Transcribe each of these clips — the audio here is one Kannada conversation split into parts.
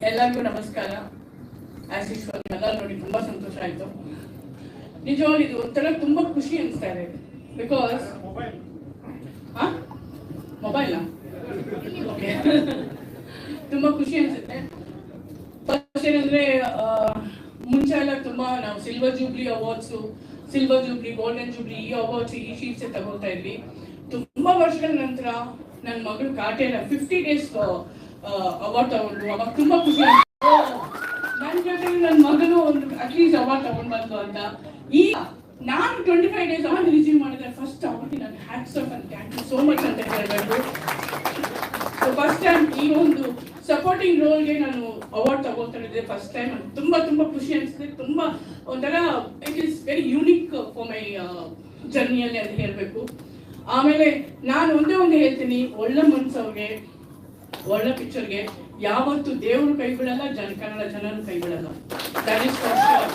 ಎಲ್ಲರಿಗೂ ನಮಸ್ಕಾರ. ಆಸ್ ಯೂಶುವಲ್ ಎಲ್ಲ ನೋಡಿ ತುಂಬಾ ಸಂತೋಷ ಆಯ್ತು. ನಿಜವಾಗ್ಲೂ ಇದು ಒಂಥರ ತುಂಬಾ ಖುಷಿ ಅನಿಸ್ತಾ ಇದೆ. ಬಿಕಾಸ್ ಮೊಬೈಲ್ ಓಕೆ ತುಂಬಾ ಖುಷಿ ಅನ್ಸುತ್ತೆ. ಫಸ್ಟ್ ಏನಂದ್ರೆ ಮುಂಚೆ ಎಲ್ಲ ತುಂಬಾ ನಾವು silver jubilee awards, silver jubilee, golden jubilee, ಈ ಅವಾರ್ಡ್ಸ್ ಈ ಶೀಟ್ಸ್ ತಗೊಳ್ತಾ ಇದ್ವಿ. ತುಂಬಾ ವರ್ಷಗಳ ನಂತರ ನನ್ನ ಮಗಳು ಕಾಟೇನ 50 days ಅವಾರ್ಡ್ ತಗೊಂಡು ಅವಾಗ ತುಂಬಾ ಖುಷಿ ಆಯ್ತು. ನನ್ನ ಜೊತೆ ನನ್ನ ಮಗನು ಒಂದು ಅಟ್ಲೀಸ್ಟ್ ಅವಾರ್ಡ್ ತಗೊಂಡ್ ಬಂತು ಅಂತ. ಈಗ ನಾನು 25 days ಅವಾರ್ಡ್ ರಿಸೀವ್ ಮಾಡಿದ್ರೆ ಫಸ್ಟ್ ಅವ್ರಿಗೆ ನಾನು hats off and thank you so much ಅಂತ ಹೇಳ್ಬೇಕು. ಸೊ ಫಸ್ಟ್ ಟೈಮ್ ಈ ಒಂದು ಸಪೋರ್ಟಿಂಗ್ ರೋಲ್ಗೆ ನಾನು ಅವಾರ್ಡ್ ತಗೊಳ್ತಾ ಇದ್ದೆ ಫಸ್ಟ್ ಟೈಮ್. ತುಂಬಾ ತುಂಬಾ ಖುಷಿ ಅನಿಸ್ತದೆ. ತುಂಬಾ ಒಂಥರ it is very unique for my ಜರ್ನಿಯಲ್ಲಿ ಅಂತ ಹೇಳ್ಬೇಕು. ಆಮೇಲೆ ನಾನು ಒಂದೇ ಒಂದು ಹೇಳ್ತೀನಿ, ಒಳ್ಳೆ ಮನ್ಸವ್ರಿಗೆ, ಒಳ್ಳೆ ಪಿಕ್ಚರ್ಗೆ ಯಾವತ್ತು ದೇವರು ಕೈ ಬಿಡಲ್ಲ, ಕನ್ನಡ ಜನರು ಕೈ ಬಿಡಲ್ಲ. That is first.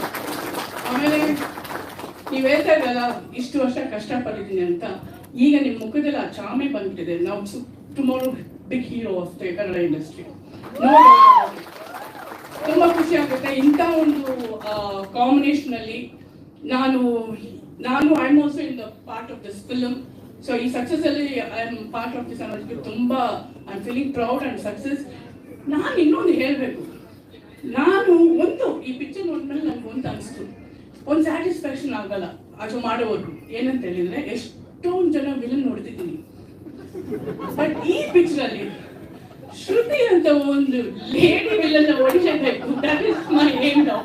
ಆಮೇಲೆ ನೀವು ಹೇಳ್ತಾ ಇದ್ದಲ್ಲ ಇಷ್ಟು ವರ್ಷ ಕಷ್ಟಪಟ್ಟಿದ್ದೀನಿ ಅಂತ, ಈಗ ನಿಮ್ಮ ಮುಖದಲ್ಲಿ ಆ ಚಾಮೆ ಬಂದ್ಬಿಟ್ಟಿದೆ. ನಾವು tomorrow big hero of the Kannada industry. ತುಂಬಾ ಖುಷಿ ಆಗುತ್ತೆ ಇಂಥ ಒಂದು ಕಾಂಬಿನೇಷನ್ ಅಲ್ಲಿ. ನಾನು I am also in the part of this film. So ಈ ಸಕ್ಸಸ್ ಅಲ್ಲಿ I am part of this ಅನ್ನೋದಕ್ಕೆ ತುಂಬಾ I am feeling proud and success. ನಾನು ಇನ್ನೊಂದು ಹೇಳ್ಬೇಕು, ನಾನು ಒಂದು ಈ ಪಿಕ್ಚರ್ ನೋಡಿದ್ಮೇಲೆ ನನ್ಗೆ ಒಂದು ಅನಿಸ್ತು, ಒಂದು ಸ್ಯಾಟಿಸ್ಫ್ಯಾಕ್ಷನ್ ಆಗಲ್ಲ ಅದು ಮಾಡೋರು. ಏನಂತ ಹೇಳಿದ್ರೆ ಎಷ್ಟೊಂದು ಜನ ವಿಲನ್ ನೋಡ್ತಿದ್ದೀನಿ, ಬಟ್ ಈ ಪಿಕ್ಚರ್ ಅಲ್ಲಿ ಶ್ರುತಿ ಅಂತ ಒಂದು ಲೇಡಿ ವಿಲನ್ ಹೊಡಿಸಬೇಕು. That is my aim now.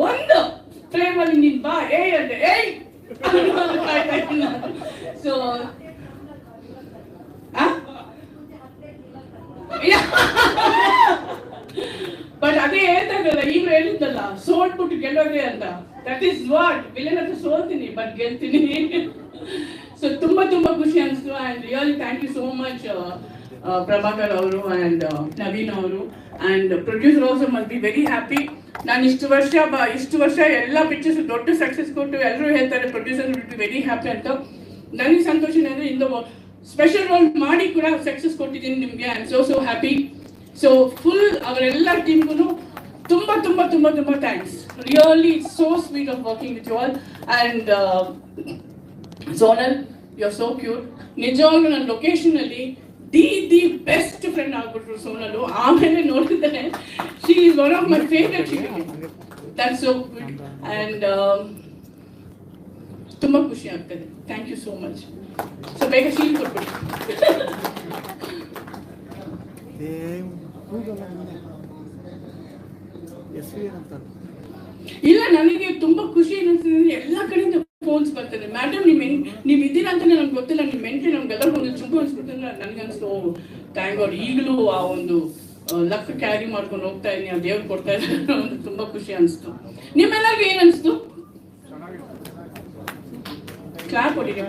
ಒಂದು ಫ್ರೇಮ್ ಅಲ್ಲಿ ನೀನ್ ಬಾ ಏಯ್ ಅಂತ ಏಯ್ ಸೊ ಬಟ್ ಅದೇ ಹೇಳ್ತಾ ಇದ್ದಲ್ಲ, ಈಗ ಹೇಳಿದ್ದಲ್ಲ ಸೋಲ್ಬಿಟ್ಟು ಗೆಲ್ಲೋದೇ ಅಂತ. ದಟ್ ಈಸ್ ವಾಟ್ ವಿಲನ್ ಅಂತ ಸೋಲ್ತೀನಿ ಬಟ್ ಗೆಲ್ತೀನಿ. ಸೊ ತುಂಬಾ ತುಂಬಾ ಖುಷಿ ಅನಿಸ್ತು. And really thank you so much Prabhakar ಅವರು ಅಂಡ್ ನವೀನ್ ಅವರು and producer also must be very happy. ನಾನು ಇಷ್ಟು ವರ್ಷ ಎಲ್ಲ ಪಿಕ್ಚರ್ಸ್ ದೊಡ್ಡ ಸಕ್ಸಸ್ ಕೊಟ್ಟು ಎಲ್ಲರೂ ಹೇಳ್ತಾರೆ producer will be very happy ಅಂತ. ನನಗೆ ಸಂತೋಷ ಅಂದರೆ ಇಂದು ಸ್ಪೆಷಲ್ ರೋಲ್ ಮಾಡಿ ಕೂಡ ಸಕ್ಸಸ್ ಕೊಟ್ಟಿದ್ದೀನಿ ನಿಮಗೆ. I am so happy. So full ಅವರೆಲ್ಲ ಟೀಮ್ಗೂ ತುಂಬಾ ತುಂಬಾ ತುಂಬಾ ತುಂಬಾ thanks. Really so sweet of working with you all. And Sonal you are so cute. ನಿಜವಾಗ್ಲೂ ನನ್ನ ಲೊಕೇಶನ್ ಅಲ್ಲಿ ದಿ ಬೆಸ್ಟ್ ಫ್ರೆಂಡ್ ಆಗ್ಬಿಟ್ರು ಸೋನಲು. ಆಮೇಲೆ ನೋಡಿದ್ರೆ she is one of my favourite. That's so good. And ತುಂಬಾ ಖುಷಿ ಆಗ್ತದೆ. Thank you so much. So ಬೇಗ ಶೀಲ್ ಕೊಟ್ಬಿಡಿ. ಇಲ್ಲ, ನನಗೆ ತುಂಬಾ ಖುಷಿ ಅನಿಸ್ತದೆ. ಎಲ್ಲ ಕಡೆಯಿಂದ ಫೋನ್ಸ್ ಬರ್ತದೆ, ಮೇಡಮ್ ನೀವು ಇದ್ದೀರಾ ಅಂತ ನಮ್ಗೆ ಗೊತ್ತಿಲ್ಲ, ನಿಮ್ಮ ಮೆಂಟ್ರಿ ನಮ್ಗೆಲ್ಲರಿಗೂ ಒಂದು ಚುಂಬು ಅನ್ಸ್ಬಿಟ್ಟು ನನಗೆ ಅನಿಸ್ತು ಥ್ಯಾಂಕ್ ಗಾಡ್ ಈಗಲೂ ಆ ಒಂದು ಲಕ್ ಕ್ಯಾರಿ ಮಾಡ್ಕೊಂಡು ಹೋಗ್ತಾ ಇದ್ದೀನಿ, ಆ ದೇವ್ರು ಕೊಡ್ತಾ ಇದ್ದಾರೆ ಒಂದು ತುಂಬಾ ಖುಷಿ ಅನಿಸ್ತು. ನಿಮ್ಮೆಲ್ಲರಿಗೂ ಏನ್ ಅನಿಸ್ತು? ಕ್ಲಾಪ್ ಹೊಡಿರಿ.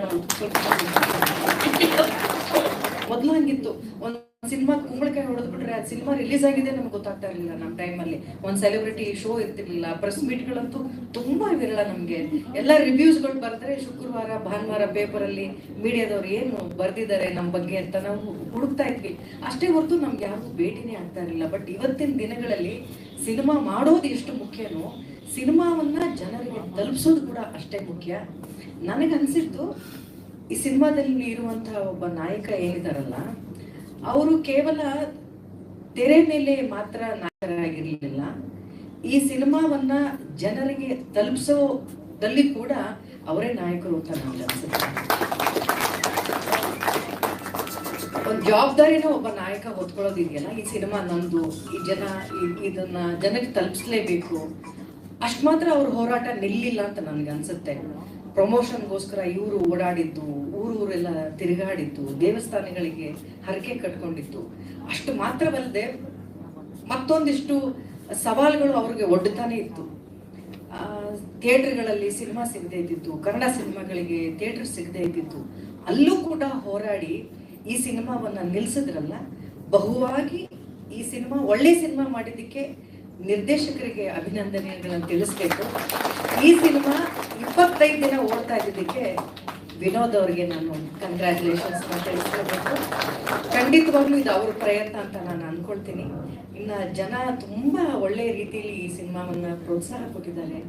ಮೊದಲು ಹಂಗಿತ್ತು, ಒಂದು ಸಿನಿಮಾ ಕುಂಬಳಕಾಯಿ ಹೊಡೆದ್ಬಿಟ್ರೆ ಅದು ಸಿನಿಮಾ ರಿಲೀಸ್ ಆಗಿದೆ ನಮ್ಗೆ ಗೊತ್ತಾಗ್ತಾ ಇರಲಿಲ್ಲ. ನಮ್ಮ ಟೈಮಲ್ಲಿ ಒಂದು ಸೆಲೆಬ್ರಿಟಿ ಶೋ ಇರ್ತಿರ್ಲಿಲ್ಲ. ಪ್ರೆಸ್ ಮೀಟ್ಗಳಂತೂ ತುಂಬಾ ವಿರಳ. ನಮಗೆ ಎಲ್ಲ ರಿವ್ಯೂಸ್ಗಳು ಬರೆದ್ರೆ ಶುಕ್ರವಾರ ಭಾನುವಾರ ಪೇಪರಲ್ಲಿ ಮೀಡಿಯಾದವ್ರು ಏನು ಬರ್ದಿದ್ದಾರೆ ನಮ್ಮ ಬಗ್ಗೆ ಅಂತ ನಾವು ಹುಡುಕ್ತಾ ಇದ್ವಿ. ಅಷ್ಟೇ ಹೊರತು ನಮ್ಗೆ ಯಾರಿಗೂ ಭೇಟಿನೇ ಆಗ್ತಾ ಇರಲಿಲ್ಲ. ಬಟ್ ಇವತ್ತಿನ ದಿನಗಳಲ್ಲಿ ಸಿನಿಮಾ ಮಾಡೋದು ಎಷ್ಟು ಮುಖ್ಯನೋ ಸಿನಿಮಾವನ್ನ ಜನರಿಗೆ ತಲುಪಿಸೋದು ಕೂಡ ಅಷ್ಟೇ ಮುಖ್ಯ. ನನಗನ್ಸಿದ್ದು ಈ ಸಿನಿಮಾದಲ್ಲಿ ಇರುವಂತಹ ಒಬ್ಬ ನಾಯಕ ಏನಿದಾರಲ್ಲ, ಅವರು ಕೇವಲ ತೆರೆ ಮೇಲೆ ಮಾತ್ರ ನಾಯಕರಾಗಿರ್ಲಿಲ್ಲ, ಈ ಸಿನಿಮಾವನ್ನ ಜನರಿಗೆ ತಲುಪಿಸೋದಲ್ಲಿ ಕೂಡ ಅವರೇ ನಾಯಕರು ಅಂತ ನಮ್ಗೆ ಅನ್ಸುತ್ತೆ. ಒಂದು ಜವಾಬ್ದಾರಿನ ಒಬ್ಬ ನಾಯಕ ಹೊತ್ಕೊಳ್ಳೋದಿದೆಯಲ್ಲ, ಈ ಸಿನಿಮಾ ನಂದು, ಈ ಇದನ್ನ ಜನರಿಗೆ ತಲುಪಿಸ್ಲೇಬೇಕು, ಅಷ್ಟು ಮಾತ್ರ ಅವ್ರ ಹೋರಾಟ ನಿಲ್ಲಿಲ್ಲ ಅಂತ ನನ್ಗೆ ಅನ್ಸುತ್ತೆ. ಪ್ರಮೋಷನ್ಗೋಸ್ಕರ ಇವರು ಓಡಾಡಿದ್ದು, ಊರೆಲ್ಲ ತಿರುಗಾಡಿದ್ದು, ದೇವಸ್ಥಾನಗಳಿಗೆ ಹರಕೆ ಕಟ್ಕೊಂಡಿದ್ದು ಅಷ್ಟು ಮಾತ್ರವಲ್ಲದೆ ಮತ್ತೊಂದಿಷ್ಟು ಸವಾಲುಗಳು ಅವ್ರಿಗೆ ಒಡ್ಡುತ್ತಾನೆ ಇತ್ತು. ಥಿಯೇಟರ್ಗಳಲ್ಲಿ ಸಿನಿಮಾ ಸಿಗದೆ ಇದ್ದಿತ್ತು, ಕನ್ನಡ ಸಿನಿಮಾಗಳಿಗೆ ಥಿಯೇಟರ್ ಸಿಗದೆ ಇದ್ದಿತ್ತು, ಅಲ್ಲೂ ಕೂಡ ಹೋರಾಡಿ ಈ ಸಿನಿಮಾವನ್ನ ನಿಲ್ಸಿದ್ರಲ್ಲ. ಬಹುವಾಗಿ ಈ ಸಿನಿಮಾ ಒಳ್ಳೆ ಸಿನಿಮಾ ಮಾಡಿದ್ದಕ್ಕೆ ನಿರ್ದೇಶಕರಿಗೆ ಅಭಿನಂದನೆಗಳನ್ನು ತಿಳಿಸ್ಬೇಕು. ಈ ಸಿನಿಮಾ 25 ದಿನ ಓಡ್ತಾ ಇದ್ದಿದ್ದಕ್ಕೆ ವಿನೋದ್ ಅವ್ರಿಗೆ ನಾನು ಕಂಗ್ರ್ಯಾಚುಲೇಷನ್ಸ್ ತಿಳಿಸ್ಕೋಬೇಕು. ಖಂಡಿತವಾಗ್ಲೂ ಇದು ಅವ್ರ ಪ್ರಯತ್ನ ಅಂತ ನಾನು ಅನ್ಕೊಳ್ತೀನಿ. ಇನ್ನು ಜನ ತುಂಬ ಒಳ್ಳೆಯ ರೀತಿಯಲ್ಲಿ ಈ ಸಿನಿಮಾವನ್ನು ಪ್ರೋತ್ಸಾಹ ಕೊಟ್ಟಿದ್ದಾರೆ.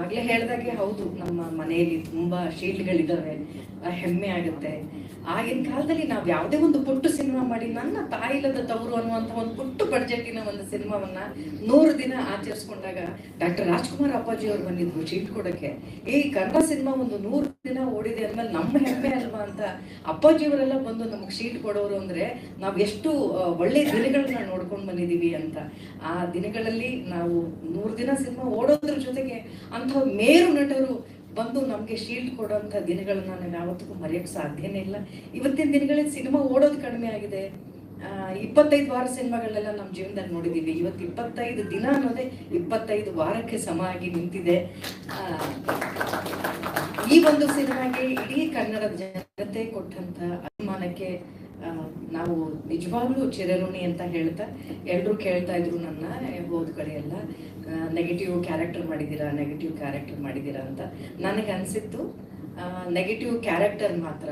ಆಗಲೇ ಹೇಳಿದಾಗೆ ಹೌದು, ನಮ್ಮ ಮನೆಯಲ್ಲಿ ತುಂಬ ಶೀಲ್ಡ್ಗಳಿದ್ದಾವೆ, ಹೆಮ್ಮೆ ಆಗುತ್ತೆ. ಆಗಿನ ಕಾಲದಲ್ಲಿ ನಾವು ಯಾವುದೇ ಒಂದು ಪುಟ್ಟು ಸಿನಿಮಾ ಮಾಡಿ ನನ್ನ ತಾಯಿಲದ ತವರು ಅನ್ನುವಂಥ ಒಂದು ಪುಟ್ಟು ಬಡ್ಜೆಟಿನ ಒಂದು ಸಿನಿಮಾವನ್ನ 100 ದಿನ ಆಚರಿಸ್ಕೊಂಡಾಗ ಡಾಕ್ಟರ್ ರಾಜ್ಕುಮಾರ್ ಅಪ್ಪಾಜಿ ಅವ್ರು ಬಂದಿದ್ರು ಶೀಟ್ ಕೊಡೋಕ್ಕೆ. ಈ ಕನ್ನಡ ಸಿನಿಮಾ ಒಂದು 100 ದಿನ ಓಡಿದೆ ಅಂದ್ಮೇಲೆ ನಮ್ಮ ಹೆಮ್ಮೆ ಅಲ್ವಾ ಅಂತ ಅಪ್ಪಾಜಿಯವರೆಲ್ಲ ಬಂದು ನಮಗೆ ಶೀಟ್ ಕೊಡೋರು ಅಂದರೆ ನಾವು ಎಷ್ಟು ಒಳ್ಳೆ ದಿನಗಳನ್ನ ನೋಡ್ಕೊಂಡು ಬಂದಿದ್ದೀವಿ ಅಂತ. ಆ ದಿನಗಳಲ್ಲಿ ನಾವು 100 ದಿನ ಸಿನಿಮಾ ಓಡೋದ್ರ ಜೊತೆಗೆ ಅಂಥ ಮೇರು ನಟರು ಬಂದು ನಮಗೆ ಶೀಲ್ಡ್ ಕೊಡೋಂಥ ದಿನಗಳನ್ನ ನಾವು ಯಾವತ್ತಿಗೂ ಮರೆಯೋಕ್ಕೆ ಸಾಧ್ಯನೇ ಇಲ್ಲ. ಇವತ್ತಿನ ದಿನಗಳಲ್ಲಿ ಸಿನಿಮಾ ಓಡೋದು ಕಡಿಮೆ ಆಗಿದೆ. 25 ವಾರ ಸಿನಿಮಾಗಳೆಲ್ಲ ನಮ್ಮ ಜೀವನದಲ್ಲಿ ನೋಡಿದ್ದೀವಿ. ಇವತ್ತು 25 ದಿನ ಅನ್ನೋದೇ 25 ವಾರಕ್ಕೆ ಸಮ ಆಗಿ ನಿಂತಿದೆ. ಈ ಒಂದು ಸಿನಿಮಾಗೆ ಇಡೀ ಕನ್ನಡದ ಜನತೆ ಕೊಟ್ಟಂತ ಅಭಿಮಾನಕ್ಕೆ ನಾವು ನಿಜವಾಗ್ಲೂ ಚಿರಋಣಿ ಅಂತ ಹೇಳ್ತಾ, ಎಲ್ಲರೂ ಕೇಳ್ತಾ ಇದ್ರು ನನ್ನ ಹೋದ ಕಡೆ ಎಲ್ಲ ನೆಗೆಟಿವ್ ಕ್ಯಾರೆಕ್ಟರ್ ಮಾಡಿದ್ದೀರಾ ಅಂತ. ನನಗೆ ಅನಿಸಿತ್ತು ನೆಗೆಟಿವ್ ಕ್ಯಾರೆಕ್ಟರ್ ಮಾತ್ರ,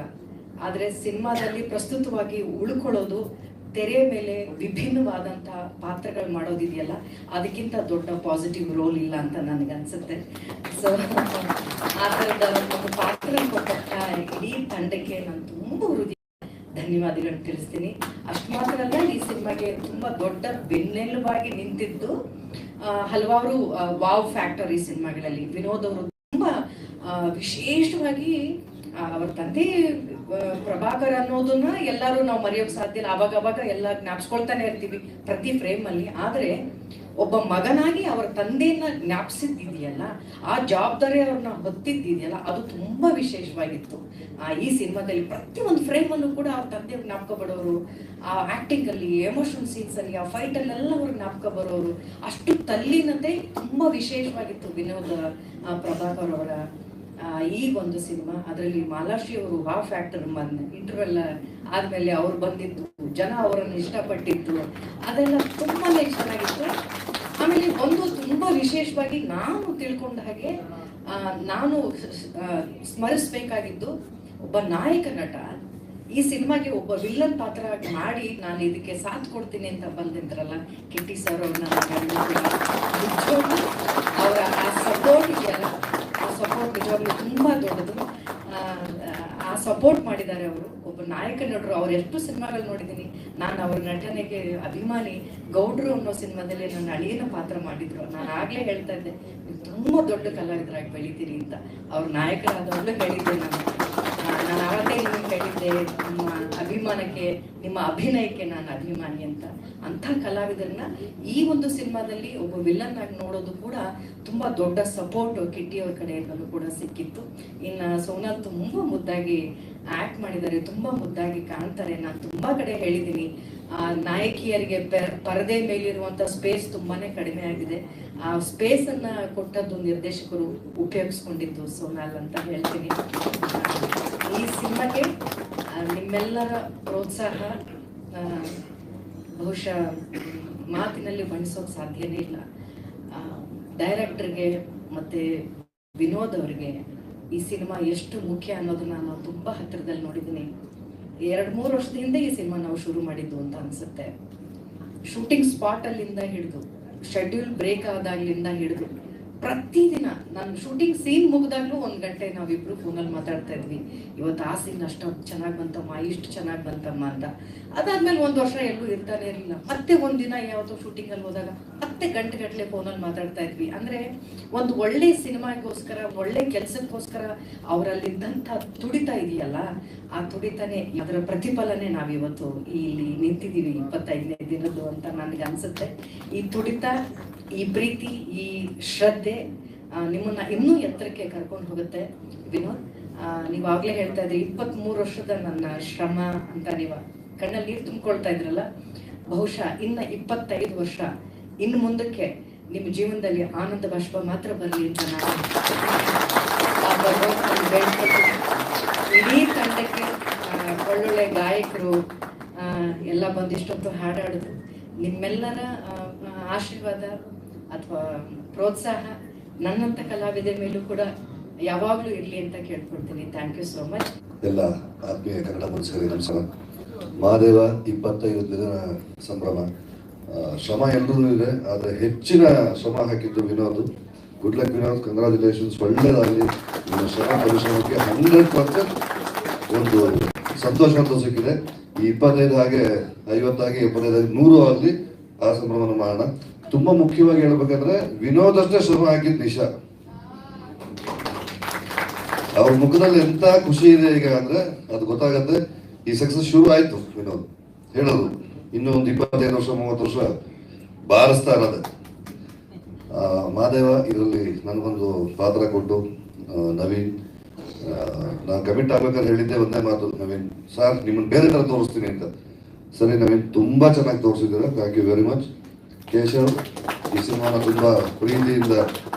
ಆದರೆ ಸಿನಿಮಾದಲ್ಲಿ ಪ್ರಸ್ತುತವಾಗಿ ಉಳ್ಕೊಳ್ಳೋದು, ತೆರೆಯ ಮೇಲೆ ವಿಭಿನ್ನವಾದಂಥ ಪಾತ್ರಗಳು ಮಾಡೋದಿದೆಯಲ್ಲ, ಅದಕ್ಕಿಂತ ದೊಡ್ಡ ಪಾಸಿಟಿವ್ ರೋಲ್ ಇಲ್ಲ ಅಂತ ನನಗನ್ಸುತ್ತೆ. ಸೊ ಆ ಥರದ ಒಂದು ಪಾತ್ರ ಕೊಟ್ಟ ಇಡೀ ತಂಡಕ್ಕೆ ನಾನು ತುಂಬ ಹೃದಯ ಧನ್ಯವಾದಗಳನ್ನು ತಿಳಿಸ್ತೀನಿ. ಅಷ್ಟು ಮಾತ್ರ ಅಲ್ಲ, ಈ ಸಿನಿಮಾಗೆ ತುಂಬ ದೊಡ್ಡ ಬೆನ್ನೆಲುಬಾಗಿ ನಿಂತಿದ್ದು ಹಲವಾರು ವಾವ್ ಫ್ಯಾಕ್ಟರ್ ಈ ಸಿನಿಮಾಗಳಲ್ಲಿ. ವಿನೋದ್ ಅವರು ತುಂಬ ವಿಶೇಷವಾಗಿ ಅವ್ರ ತಂದೆ ಪ್ರಭಾಕರ್ ಅನ್ನೋದನ್ನ ಎಲ್ಲರೂ ನಾವು ಮರೆಯೋಕೆ ಸಾಧ್ಯ ಇಲ್ಲ. ಅವಾಗ ಎಲ್ಲ ಜ್ಞಾಪಿಸ್ಕೊಳ್ತಾನೆ ಇರ್ತೀವಿ ಪ್ರತಿ ಫ್ರೇಮಲ್ಲಿ. ಆದರೆ ಒಬ್ಬ ಮಗನಾಗಿ ಅವರ ತಂದೆಯನ್ನ ಜ್ಞಾಪಿಸಿದ್ದಿದೆಯಲ್ಲ, ಆ ಜವಾಬ್ದಾರಿ ಅವ್ರನ್ನ ಹೊತ್ತಿದ್ದಿದೆಯಲ್ಲ, ಅದು ತುಂಬಾ ವಿಶೇಷವಾಗಿತ್ತು. ಈ ಸಿನಿಮಾದಲ್ಲಿ ಪ್ರತಿಯೊಂದು ಫ್ರೇಮಲ್ಲೂ ಕೂಡ ಅವ್ರ ತಂದೆ ಜ್ಞಾಪಕ ಬರೋರು, ಆ ಆಕ್ಟಿಂಗ್ ಅಲ್ಲಿ, ಎಮೋಷನ್ ಸೀನ್ಸ್ ಅಲ್ಲಿ, ಆ ಫೈಟ್ ಅಲ್ಲೆಲ್ಲ ಅವ್ರು ಜ್ಞಾಪಕ ಬರೋರು. ಅಷ್ಟು ತಲ್ಲೀನತೆ ತುಂಬಾ ವಿಶೇಷವಾಗಿತ್ತು ವಿನೋದ್ ಪ್ರಭಾಕರ್ ಅವರ ಈ ಒಂದು ಸಿನಿಮಾ. ಅದರಲ್ಲಿ ಮಾಲಾಶ್ರೀ ಅವರು ವಾವ್ ಫ್ಯಾಕ್ಟರ್ ಇಂಟರ್ವೆಲ್ ಆದ್ಮೇಲೆ ಅವ್ರು ಬಂದಿದ್ದು, ಜನ ಅವರನ್ನು ಇಷ್ಟಪಟ್ಟಿದ್ದು, ಅದೆಲ್ಲ ತುಂಬಾನೇ ಚೆನ್ನಾಗಿತ್ತು. ಆಮೇಲೆ ಒಂದು ತುಂಬಾ ವಿಶೇಷವಾಗಿ ನಾನು ತಿಳ್ಕೊಂಡ ಹಾಗೆ ನಾನು ಸ್ಮರಿಸಬೇಕಾಗಿದ್ದು, ಒಬ್ಬ ನಾಯಕ ನಟ ಈ ಸಿನಿಮಾಗೆ ಒಬ್ಬ ವಿಲ್ಲನ್ ಪಾತ್ರ ಮಾಡಿ ನಾನು ಇದಕ್ಕೆ ಸಾಥ್ ಕೊಡ್ತೀನಿ ಅಂತ ಬಂದಿದ್ರಲ್ಲ ಕಿಟ್ಟಿ ಸರ್ ಅವ್ರನ್ನ, ಅವರ ಆ ಸಪೋರ್ಟ್ ಇದೆಯಲ್ಲ, ಆ ಸಪೋರ್ಟ್ ನಿಜವಾಗ್ಲೂ ತುಂಬಾ ದೊಡ್ಡದು. ಆ ಸಪೋರ್ಟ್ ಮಾಡಿದ್ದಾರೆ ಅವರು. ಒಬ್ಬ ನಾಯಕ ನಟರು, ಅವ್ರು ಎಷ್ಟು ಸಿನಿಮಾಗಳು ನೋಡಿದ್ದೀನಿ ನಾನು. ಅವ್ರ ನಟನೆಗೆ ಅಭಿಮಾನಿ. ಗೌಡ್ರು ಅನ್ನೋ ಸಿನಿಮಾದಲ್ಲಿ ನನ್ನ ಅಳಿಯನ ಪಾತ್ರ ಮಾಡಿದ್ರು. ನಾನು ಆಗ್ಲೇ ಹೇಳ್ತಾ ಇದ್ದೆ, ನೀವು ತುಂಬಾ ದೊಡ್ಡ ಕಲಾವಿದರಾಗಿ ಬೆಳಿತೀರಿ ಅಂತ. ಅವ್ರ ನಾಯಕರಾದವ್ರಲ್ಲೂ ಹೇಳಿದ್ದೆ ನಾನು ಆವತ್ತೇ ನಿಮ್ಗೆ ಹೇಳಿದ್ದೆ, ನಿಮ್ಮ ಅಭಿಮಾನಕ್ಕೆ, ನಿಮ್ಮ ಅಭಿನಯಕ್ಕೆ ನಾನು ಅಭಿಮಾನಿ ಅಂತ. ಅಂಥ ಕಲಾವಿದರನ್ನ ಈ ಒಂದು ಸಿನಿಮಾದಲ್ಲಿ ಒಬ್ಬ ವಿಲ್ಲನ್ ಆಗಿ ನೋಡೋದು ಕೂಡ ತುಂಬಾ ದೊಡ್ಡ ಸಪೋರ್ಟ್ ಕಿಟ್ಟಿ ಅವ್ರ ಕಡೆಯಿಂದಲೂ ಕೂಡ ಸಿಕ್ಕಿತ್ತು. ಇನ್ನು ಸೋನಾಲ್ ತುಂಬಾ ಮುದ್ದಾಗಿ ಆಕ್ಟ್ ಮಾಡಿದ್ದಾರೆ, ತುಂಬಾ ಮುದ್ದಾಗಿ ಕಾಣ್ತಾರೆ. ನಾನು ತುಂಬಾ ಕಡೆ ಹೇಳಿದ್ದೀನಿ, ನಾಯಕಿಯರಿಗೆ ಪರದೆ ಮೇಲಿರುವಂತ ಸ್ಪೇಸ್ ತುಂಬಾನೇ ಕಡಿಮೆ ಆಗಿದೆ. ಆ ಸ್ಪೇಸ್ ಅನ್ನ ಕೊಟ್ಟದ್ದು ನಿರ್ದೇಶಕರು ಉಪಯೋಗಿಸ್ಕೊಂಡಿದ್ದು ಸೋನಾಲ್ ಅಂತ ಹೇಳ್ತೀನಿ. ಈ ಸಿನಿಮಾಗೆ ನಿಮ್ಮೆಲ್ಲರ ಪ್ರೋತ್ಸಾಹ ಬಹುಶಃ ಮಾತಿನಲ್ಲಿ ಬಣ್ಣಿಸೋಕೆ ಸಾಧ್ಯನೇ ಇಲ್ಲ. ಡೈರೆಕ್ಟರ್ಗೆ ಮತ್ತೆ ವಿನೋದ್ ಅವರಿಗೆ ಈ ಸಿನಿಮಾ ಎಷ್ಟು ಮುಖ್ಯ ಅನ್ನೋದನ್ನ ನಾನು ತುಂಬಾ ಹತ್ತಿರದಲ್ಲಿ ನೋಡಿದ್ದೀನಿ. 2-3 ವರ್ಷದ ಹಿಂದೆ ಈ ಸಿನಿಮಾ ನಾವು ಶುರು ಮಾಡಿದ್ದು ಅಂತ ಅನ್ಸುತ್ತೆ. ಶೂಟಿಂಗ್ ಸ್ಪಾಟ್ ಅಲ್ಲಿಂದ ಹಿಡಿದು, ಶೆಡ್ಯೂಲ್ ಬ್ರೇಕ್ ಆದಾಗ್ಲಿಂದ ಹಿಡಿದು, ಪ್ರತಿದಿನ ನಾನು ಶೂಟಿಂಗ್ ಸೀನ್ ಮುಗಿದಾಗ್ಲೂ 1 ಗಂಟೆ ನಾವಿಬ್ರು ಫೋನಲ್ಲಿ ಮಾತಾಡ್ತಾ ಇದ್ವಿ. ಇವತ್ತು ಆ ಸೀನ್ ಅಷ್ಟು ಚೆನ್ನಾಗಿ ಬಂತಮ್ಮ, ಇಷ್ಟು ಚೆನ್ನಾಗಿ ಬಂತಮ್ಮ ಅಂತ. ಅದಾದ್ಮೇಲೆ 1 ವರ್ಷ ಎಲ್ಲೂ ಇರ್ತಾನೆ ಇರಲಿಲ್ಲ. ಮತ್ತೆ ಒಂದಿನ ಯಾವುದೋ ಶೂಟಿಂಗ್ ಅಲ್ಲಿ ಹೋದಾಗ ಮತ್ತೆ ಗಂಟೆ ಫೋನಲ್ಲಿ ಮಾತಾಡ್ತಾ ಇದ್ವಿ. ಅಂದ್ರೆ ಒಂದು ಒಳ್ಳೆ ಸಿನಿಮಾಗೋಸ್ಕರ, ಒಳ್ಳೆ ಕೆಲಸಕ್ಕೋಸ್ಕರ ಅವರಲ್ಲಿದ್ದಂಥ ತುಡಿತ ಇದೆಯಲ್ಲ, ಆ ತುಡಿತನೇ, ಅದರ ಪ್ರತಿಫಲನೆ ನಾವಿವತ್ತು ಇಲ್ಲಿ ನಿಂತಿದ್ದೀವಿ 25ನೇ ದಿನದ್ದು ಅಂತ ನನಗೆ ಅನ್ಸುತ್ತೆ. ಈ ತುಡಿತ, ಈ ಪ್ರೀತಿ, ಈ ಶ್ರದ್ಧೆ ನಿಮ್ಮನ್ನ ಇನ್ನೂ ಎತ್ತರಕ್ಕೆ ಕರ್ಕೊಂಡು ಹೋಗುತ್ತೆ. ವಿನೋದ್, ನೀವಾಗ್ಲೇ ಹೇಳ್ತಾ ಇದ್ರಿ 23 ವರ್ಷದ ನನ್ನ ಶ್ರಮ ಅಂತ ನೀವು ಕಣ್ಣಲ್ಲಿ ನೀರು ತುಂಬಿಕೊಳ್ತಾ ಇದ್ರಲ್ಲ. ಬಹುಶಃ ಇನ್ನ 25 ವರ್ಷ ಇನ್ನು ಮುಂದಕ್ಕೆ ನಿಮ್ಮ ಜೀವನದಲ್ಲಿ ಆನಂದ ಬಾಷ್ಪ ಮಾತ್ರ ಬರಲಿ ಅಂತ ನಾನು ಇಡೀ ತಂಡಕ್ಕೆ, ಒಳ್ಳೊಳ್ಳೆ ಗಾಯಕರು ಎಲ್ಲ ಬಂದಿಷ್ಟೊತ್ತು ಹಾಡಾಡಿದ್ರು. ನಿಮ್ಮೆಲ್ಲರ ಆಶೀರ್ವಾದ ಅಥವಾ ಪ್ರೋತ್ಸಾಹ ನನ್ನಂಥ ಕಲಾವಿದರ ಮೇಲೂ ಕೂಡ ಯಾವಾಗಲೂ ಇರಲಿ ಅಂತ ಕೇಳ್ಕೊಳ್ತೀನಿ. Thank you so much. ಎಲ್ಲ ಆತ್ಮೀಯ ಕನ್ನಡ ಮನಸ್ಸಿಗೆ ನಮಸ್ಕಾರ. ಮಹಾದೇವ 25 ದಿನ ಸಂಭ್ರಮ. ಶ್ರಮ ಎಲ್ಲರೂ ಇದೆ, ಆದರೆ ಹೆಚ್ಚಿನ ಶ್ರಮ ಹಾಕಿದ್ದು Vinod. Good luck Vinod, congratulations, ಒಳ್ಳೆಯದಾಗಲಿ. ನಿಮ್ಮ ಶ್ರಮ ಪರಿಶ್ರಮಕ್ಕೆ 100% ಒಂದು ಸಂತೋಷ ಅಂತ ಸಿಕ್ಕಿದೆ. ಈ 25 ಹಾಗೆ 50 ಆಗಿ 75 ಆಗಿ 100 ಆಗಲಿ, ಆ ಸಂಭ್ರಮನ ಮಾಡೋಣ. ತುಂಬ ಮುಖ್ಯವಾಗಿ ಹೇಳ್ಬೇಕಂದ್ರೆ ವಿನೋದ್ ಅಷ್ಟೇ ಶ್ರಮ ಹಾಕಿದ್ದು ನಿಶಾ. ಅವ್ರ ಮುಖದಲ್ಲಿ ಎಂತ ಖುಷಿ ಇದೆ ಈಗ ಅಂದ್ರೆ ಅದು ಗೊತ್ತಾಗತ್ತೆ. ಈ ಸಕ್ಸಸ್ ಶುರು ಆಯ್ತು ವಿನೋದ್ ಹೇಳೋದು, ಇನ್ನೂ ಒಂದು 25 ವರ್ಷ 30 ವರ್ಷ ಬಾರಿಸ್ತಾ ಇರೋದೆ. ಮಹಾದೇವ ಇದರಲ್ಲಿ ನನಗೊಂದು ಪಾತ್ರ ಕೊಟ್ಟು ನವೀನ್, ನಾನು ಕಮಿಟ್ ಆಗ್ಬೇಕಾದ್ರೆ ಹೇಳಿದ್ದೆ ಒಂದೇ ಮಾತು, ನವೀನ್ ಸರ್ ನಿಮ್ಮನ್ನು ಬೇರೆ ಥರ ತೋರಿಸ್ತೀನಿ ಅಂತ. ಸರಿ ನವೀನ್, ತುಂಬಾ ಚೆನ್ನಾಗಿ ತೋರಿಸಿದ್ದೀರ, thank you very much. Keshav ಈ ಸಿನಿಮಾನ ತುಂಬ ಪ್ರೀತಿಯಿಂದ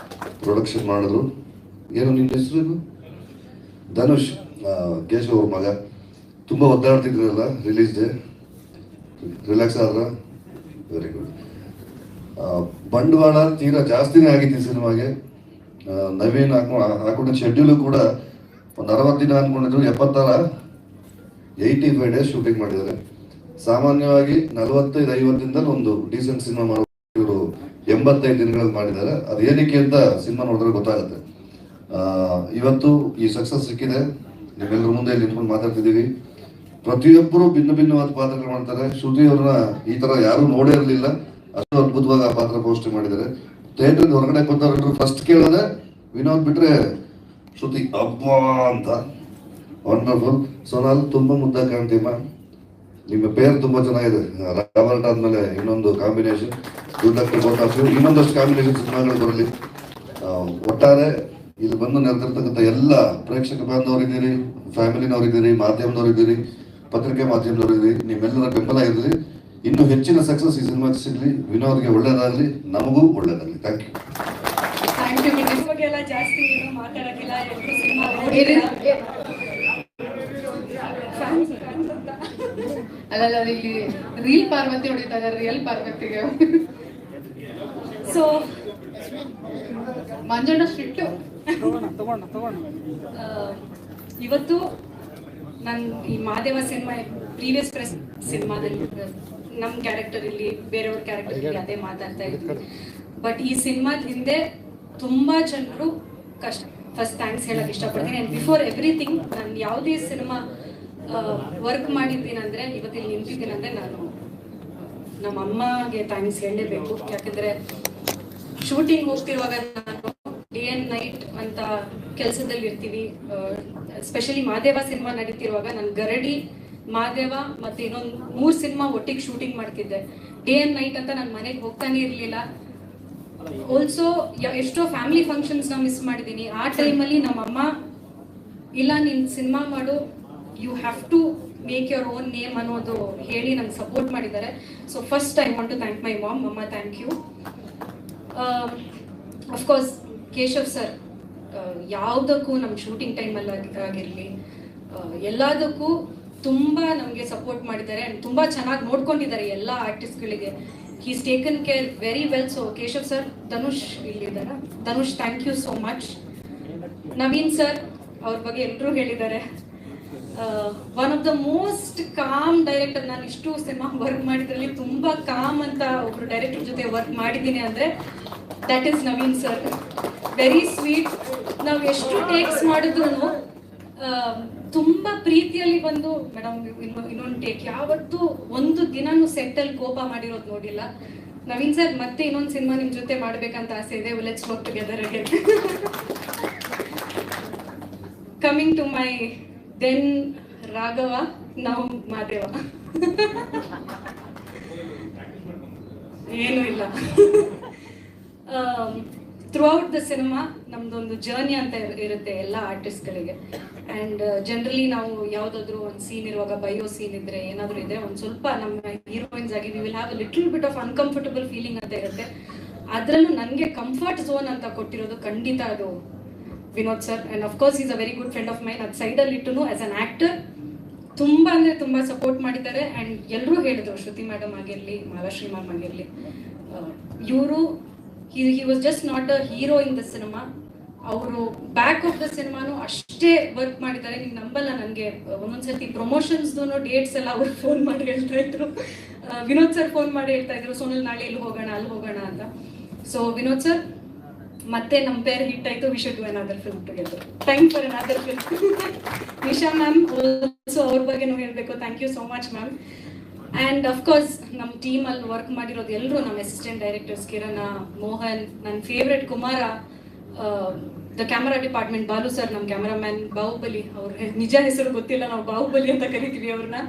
ಪ್ರೊಡಕ್ಷನ್ ಮಾಡಿದ್ರು. ಏನು ನಿನ್ನ ಹೆಸರು? ಧನುಷ್, ಕೇಶವ್ ಅವ್ರ ಮಗ. ತುಂಬ ಒದ್ದಾಡ್ತಿದ್ರಲ್ಲ ರಿಲೀಸ್ ಡೇ, ರಿಲ್ಯಾಕ್ಸ್ ಆದ್ರ? Very good. ಬಂಡವಾಳ ತೀರಾ ಜಾಸ್ತಿನೇ ಆಗಿತ್ತು ಈ ಸಿನಿಮಾಗೆ. ನವೀನ್ ಹಾಕೊಂಡ ಶೆಡ್ಯೂಲು ಕೂಡ ಒಂದು 60 ದಿನ ಅಂದ್ಕೊಂಡಿದ್ರು, 85 ಡೇಸ್ ಶೂಟಿಂಗ್ ಮಾಡಿದ್ದಾರೆ. ಸಾಮಾನ್ಯವಾಗಿ 45-50 ದಿನದಲ್ಲಿ ಒಂದು ಡೀಸೆಂಟ್ ಸಿನಿಮಾ ಮಾಡೋ ಇವರು 85 ದಿನಗಳಲ್ಲಿ ಮಾಡಿದ್ದಾರೆ. ಅದು ಏನಕ್ಕೆ ಅಂತ ಸಿನಿಮಾ ನೋಡಿದ್ರೆ ಗೊತ್ತಾಗುತ್ತೆ. ಇವತ್ತು ಈ ಸಕ್ಸಸ್ ಸಿಕ್ಕಿದೆ, ನಿಮ್ಮೆಲ್ಲರ ಮುಂದೆ ನಿಂತ್ಕೊಂಡು ಮಾತಾಡ್ತಿದ್ದೀವಿ. ಪ್ರತಿಯೊಬ್ಬರು ಭಿನ್ನ ಭಿನ್ನವಾದ ಪಾತ್ರಗಳು ಮಾಡ್ತಾರೆ. ಶ್ರುತಿ ಅವ್ರನ್ನ ಈ ತರ ಯಾರು ನೋಡೇ ಇರಲಿಲ್ಲ, ಅಷ್ಟು ಅದ್ಭುತವಾಗಿ ಆ ಪಾತ್ರ ಪೋಸ್ಟ್ ಮಾಡಿದ್ದಾರೆ. ಥಿಯೇಟರ್ ಹೊರಗಡೆ ಬಂದವರು ಫಸ್ಟ್ ಕೇಳೋದೆ ವಿನೋದ್ ಬಿಟ್ರೆ ಶ್ರುತಿ ಅಬ್ಬಾ ಅಂತ. ವಂಡರ್ಫುಲ್. ಸೋನಾಲ್ ತುಂಬಾ ಮುದ್ದಾಗಿ ಕಾಣ್ತೀಮ್ಮ, ನಿಮ್ಮ ಪೇರ್ ತುಂಬಾ ಚೆನ್ನಾಗಿದೆ. ರಾಬರ್ಟ್ ಆದ್ಮೇಲೆ ಇನ್ನೊಂದು combination, good luck to both of you. ಇನ್ನೊಂದಷ್ಟು ಕಾಂಬಿನೇಷನ್ ಸಿನಿಮಾಗಳು ಬರಲಿ. ಒಟ್ಟಾರೆ ಇಲ್ಲಿ ಬಂದು ನೆರೆದಿರ್ತಕ್ಕಂಥ ಎಲ್ಲ ಪ್ರೇಕ್ಷಕ ಬಾಂಧವರಿದ್ದೀರಿ, ಫ್ಯಾಮಿಲಿನವರಿದ್ದೀರಿ, ಮಾಧ್ಯಮದವರಿದ್ದೀರಿ, ಪತ್ರಿಕೆ ಮಾಧ್ಯಮದವರಿದ್ದೀರಿ, ನಿಮ್ಮೆಲ್ಲರ ಬೆಂಬಲ ಇರಲಿ. ಇನ್ನು ಹೆಚ್ಚಿನ ಸಕ್ಸಸ್ ಈ ಸಿನಿಮಾ ಸಿಗಲಿ. ವಿನೋದ್ಗೆ ಒಳ್ಳೇದಾಗಲಿ, ನಮಗೂ ಒಳ್ಳೇದಾಗಲಿ. Thank you. Thank you. ನಿಮ್ಮ ಬಗ್ಗೆ ಎಲ್ಲ ಜಾಸ್ತಿ ಏನು ಮಾತಾಡೋಕ್ಕಿಲ್ಲ. ಎಲ್ಲರೂ ಸಿನಿಮಾ ನೋಡಿದ್ದೀರಾ? ಅಲ್ಲ, ಇಲ್ಲಿ ರೀಲ್ ಪಾರ್ವತಿ ಹೊಡಿತಾ ಇದ್ದಾರೆ, ರಿಯಲ್ ಪಾರ್ವತಿಗೆ. So Manjanna strict. ಇವತ್ತು ನಾನು ಈ ಮಹಾದೇವ ಸಿನಿಮಾ ಪ್ರೀವಿಯಸ್ ಪ್ರೆಸ್ ಸಿನಿಮಾದಲ್ಲಿ ನಮ್ಮ ಕ್ಯಾರೆಕ್ಟರ್ ಇಲ್ಲಿ, ಬೇರೆಯವ್ರ ಕ್ಯಾರೆಕ್ಟರ್ ಇಲ್ಲಿ ಅದೇ ಮಾತಾಡ್ತಾ ಇದ್ವಿ. ಬಟ್ ಈ ಸಿನಿಮಾದ ಹಿಂದೆ ತುಂಬ ಜನರು ಕಷ್ಟ. ಫಸ್ಟ್ ಥ್ಯಾಂಕ್ಸ್ ಹೇಳಕ್ಕೆ ಇಷ್ಟಪಡ್ತೀನಿ. ಆ್ಯಂಡ್ ಬಿಫೋರ್ ಎವ್ರಿಥಿಂಗ್, ನಾನು ಯಾವುದೇ ಸಿನಿಮಾ ವರ್ಕ್ ಮಾಡಿದ್ದೀನಂದರೆ, ಇವತ್ತಿಲ್ಲಿ ನಿಂತಿದ್ದೀನಂದರೆ ನಾನು ನಮ್ಮ ಅಮ್ಮಗೆ ಥ್ಯಾಂಕ್ಸ್ ಹೇಳಲೇಬೇಕು. ಯಾಕಂದರೆ ಶೂಟಿಂಗ್ ಹೋಗ್ತಿರುವಾಗ ನಾನು ಡೇ ಆ್ಯಂಡ್ ನೈಟ್ ಅಂತ ಕೆಲಸದಲ್ಲಿ ಇರ್ತೀವಿ. ಸ್ಪೆಷಲಿ ಮಹಾದೇವ ಸಿನಿಮಾ ನಡೀತಿರುವಾಗ ನಾನು ಗರಡಿ, ಮಹಾದೇವ ಮತ್ತು ಇನ್ನೊಂದು 3 ಸಿನಿಮಾ ಒಟ್ಟಿಗೆ ಶೂಟಿಂಗ್ ಮಾಡ್ತಿದ್ದೆ. ಡೇ ಆ್ಯಂಡ್ ನೈಟ್ ಅಂತ ನಾನು ಮನೆಗೆ ಹೋಗ್ತಾನೆ ಇರಲಿಲ್ಲ. ಆಲ್ಸೋ ಎಷ್ಟೋ ಫ್ಯಾಮಿಲಿ ಫಂಕ್ಷನ್ಸ್ನ ಮಿಸ್ ಮಾಡಿದ್ದೀನಿ. ಆ ಟೈಮಲ್ಲಿ ನಮ್ಮಮ್ಮ ಇಲ್ಲ, ನೀನು ಸಿನಿಮಾ ಮಾಡು, you have to make your own name ಅನ್ನೋದು ಹೇಳಿ ನಂಗೆ ಸಪೋರ್ಟ್ ಮಾಡಿದ್ದಾರೆ. So first I want to thank my mom. ಅಮ್ಮ thank you. Of course Keshav sir ಯಾವುದಕ್ಕೂ ನಮ್ಮ ಶೂಟಿಂಗ್ ಟೈಮಲ್ಲಿ ಆಗಿರಲಿ ಎಲ್ಲದಕ್ಕೂ ತುಂಬ ನಮಗೆ ಸಪೋರ್ಟ್ ಮಾಡಿದ್ದಾರೆ. ಆ್ಯಂಡ್ ತುಂಬ ಚೆನ್ನಾಗಿ ನೋಡ್ಕೊಂಡಿದ್ದಾರೆ ಎಲ್ಲ ಆರ್ಟಿಸ್ಟ್ಗಳಿಗೆ. He's taken care very well. So Keshav sir, Dhanush ಇಲ್ಲಿದ್ದಾರೆ, Dhanush thank you so much. Naveen sir ಅವ್ರ ಬಗ್ಗೆ ಎಲ್ಲರೂ ಹೇಳಿದ್ದಾರೆ. One of the most calm director. ನಾನು ಇಷ್ಟು ಸಿನಿಮಾ ವರ್ಕ್ ಮಾಡಿದ್ರಲ್ಲಿ ತುಂಬ ಕಾಮ್ ಅಂತ ಒಬ್ರು ಡೈರೆಕ್ಟರ್ ಜೊತೆ ವರ್ಕ್ ಮಾಡಿದ್ದೀನಿ ಅಂದರೆ that is Naveen sir. Very sweet. ನಾವು ಎಷ್ಟು ಟೇಕ್ಸ್ ಮಾಡಿದ್ರು ತುಂಬ ಪ್ರೀತಿಯಲ್ಲಿ ಬಂದು, ಮೇಡಮ್ ಇನ್ನೊಂದು ಟೇಕ್, ಯಾವತ್ತೂ ಒಂದು ದಿನನೂ ಸೆಟ್ಟಲ್ಲಿ ಕೋಪ ಮಾಡಿರೋದು ನೋಡಿಲ್ಲ. ನವೀನ್ ಸರ್, ಮತ್ತೆ ಇನ್ನೊಂದು ಸಿನಿಮಾ ನಿಮ್ಮ ಜೊತೆ ಮಾಡಬೇಕಂತ ಆಸೆ ಇದೆ. Let's work together again. Coming to my then Raghava, ನಾವು ಮಹಾದೇವ. ಏನೂ ಇಲ್ಲ. ಥ್ರೂಔಟ್ ದ ಸಿನಿಮಾ ನಮ್ದೊಂದು ಜರ್ನಿ ಅಂತ ಇರುತ್ತೆ ಎಲ್ಲ ಆರ್ಟಿಸ್ಟ್ಗಳಿಗೆ. ಆ್ಯಂಡ್ ಜನರಲಿ ನಾವು ಯಾವುದಾದ್ರೂ ಒಂದು ಸೀನ್ ಇರುವಾಗ, ಬಯೋ ಸೀನ್ ಇದ್ರೆ, ಏನಾದರೂ ಇದ್ರೆ, ಒಂದು ಸ್ವಲ್ಪ ನಮ್ಮ ಹೀರೋಯಿನ್ಸ್ ಆಗಿ we will have a little bit of uncomfortable feeling ಅಂತ ಇರುತ್ತೆ. ಅದರಲ್ಲೂ ನನಗೆ ಕಂಫರ್ಟ್ ಝೋನ್ ಅಂತ ಕೊಟ್ಟಿರೋದು ಖಂಡಿತ ಅದು Vinod sir. And of course is a very good friend of main. ಅದು ಸೈಡಲ್ಲಿ ಇಟ್ಟು ಆ್ಯಸ್ ಅನ್ ಆ್ಯಕ್ಟರ್ ತುಂಬ ಅಂದರೆ ತುಂಬ ಸಪೋರ್ಟ್ ಮಾಡಿದ್ದಾರೆ. ಆ್ಯಂಡ್ ಎಲ್ಲರೂ ಹೇಳಿದ್ರು, ಶ್ರುತಿ ಮೇಡಮ್ ಆಗಿರಲಿ, ಮಾಲಾಶ್ರೀ ಮ್ಯಾಮ್ ಆಗಿರಲಿ, ಇವರು he was just not a hero in the cinema. ಅವರು ಬ್ಯಾಕ್ ಆಫ್ ದ ಸಿನಿಮಾನು ಅಷ್ಟೇ ವರ್ಕ್ ಮಾಡಿದ್ದಾರೆ. ನೀವು ನಂಬಲ್ಲ, ನನಗೆ ಒಂದೊಂದ್ಸತಿ ಪ್ರಮೋಷನ್ಸ್ದು ಡೇಟ್ಸ್ ಎಲ್ಲ ಅವ್ರು ಫೋನ್ ಮಾಡಿ ಹೇಳ್ತಾ ಇದ್ರು. ವಿನೋದ್ ಸರ್ ಫೋನ್ ಮಾಡಿ ಹೇಳ್ತಾ ಇದ್ರು, ಸೋನಲ್ ನಾಳೆ ಇಲ್ಲಿ ಹೋಗೋಣ ಅಲ್ಲಿ ಹೋಗೋಣ ಅಂತ. ಸೊ ವಿನೋದ್ ಸರ್, ಮತ್ತೆ ನಮ್ಮ ಪೇರ್ ಹಿಟ್ ಆಯ್ತು, we should do another film together. Thank for another film. Nisha ma'am also ಅವ್ರ ಬಗ್ಗೆನೂ ಹೇಳಬೇಕು, thank you so much ma'am. And of course ನಮ್ಮ ಟೀಮಲ್ಲಿ ವರ್ಕ್ ಮಾಡಿರೋದು ಎಲ್ಲರೂ, ನಮ್ಮ ಅಸಿಸ್ಟೆಂಟ್ ಡೈರೆಕ್ಟರ್ಸ್ ಕಿರಣ, ಮೋಹನ್, ನನ್ನ favourite Kumara, the camera department Balu sir, ನಮ್ಮ ಕ್ಯಾಮರಾಮ್ಯಾನ್ ಬಾಹುಬಲಿ, ಅವ್ರ ನಿಜ ಹೆಸರು ಗೊತ್ತಿಲ್ಲ, ನಾವು ಬಾಹುಬಲಿ ಅಂತ ಕರಿತೀವಿ ಅವ್ರನ್ನ.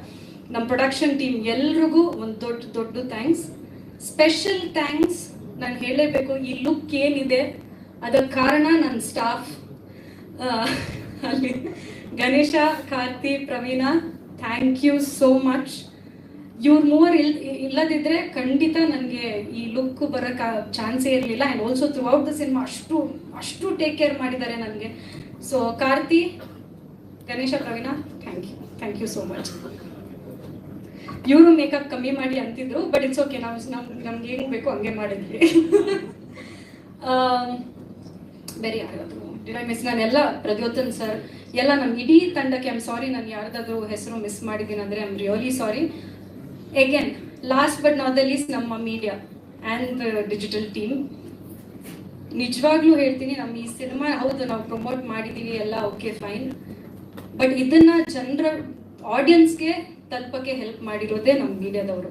ನಮ್ಮ ಪ್ರೊಡಕ್ಷನ್ ಟೀಮ್ ಎಲ್ರಿಗೂ ಒಂದು ದೊಡ್ಡ ದೊಡ್ಡ ಥ್ಯಾಂಕ್ಸ್. ಸ್ಪೆಷಲ್ ಥ್ಯಾಂಕ್ಸ್ ನಾನು ಹೇಳಲೇಬೇಕು, ಈ ಲುಕ್ ಏನಿದೆ ಅದಕ್ಕೆ ಕಾರಣ ನನ್ನ ಸ್ಟಾಫ್. ಅಲ್ಲಿ Ganesha, Karthi, Praveena, thank you so much. ಇವ್ರ ಮೂವರು ಇಲ್ಲದಿದ್ರೆ ಖಂಡಿತ ನನಗೆ ಈ ಲುಕ್ ಬರೋಕ್ಕೆ ಚಾನ್ಸೇ ಇರಲಿಲ್ಲ. And also throughout the cinema ಅಷ್ಟು ಟೇಕ್ ಕೇರ್ ಮಾಡಿದ್ದಾರೆ ನನಗೆ. So Karthi, Ganesha, Praveena, thank you so much. ಇವರು ಮೇಕಪ್ ಕಮ್ಮಿ ಮಾಡಿ ಅಂತಿದ್ರು, ಬಟ್ ಇಟ್ಸ್ ಓಕೆ, ನಮ್ಗೆ ಹೆಂಗೆ ಬೇಕು ಹಂಗೆ ಮಾಡಿದ್ವಿ. ಬೇರೆ ಯಾರಾದರೂ ಮಿಸ್, ನಾನೆಲ್ಲ ಪ್ರದ್ಯೋತನ್ ಸರ್ ಎಲ್ಲ ನಮ್ಮ ಇಡೀ ತಂಡಕ್ಕೆ ಐಮ್ ಸಾರಿ, ನಾನು ಯಾರ್ದಾದ್ರೂ ಹೆಸರು ಮಿಸ್ ಮಾಡಿದ್ದೀನಿ ಅಂದರೆ I'm really sorry. Again last but not the least ನಮ್ಮ ಮೀಡಿಯಾ ಆ್ಯಂಡ್ ಡಿಜಿಟಲ್ ಟೀಮ್. ನಿಜವಾಗ್ಲೂ ಹೇಳ್ತೀನಿ, ನಮ್ಮ ಈ ಸಿನಿಮಾ ಹೌದು ನಾವು ಪ್ರಮೋಟ್ ಮಾಡಿದ್ದೀವಿ ಎಲ್ಲ, ಓಕೆ ಫೈನ್, ಬಟ್ ಇದನ್ನ ಜನರ ಆಡಿಯನ್ಸ್ಗೆ ತಲುಪಕ್ಕೆ ಹೆಲ್ಪ್ ಮಾಡಿರೋದೇ ನಮ್ಮ ಮೀಡಿಯಾದವರು.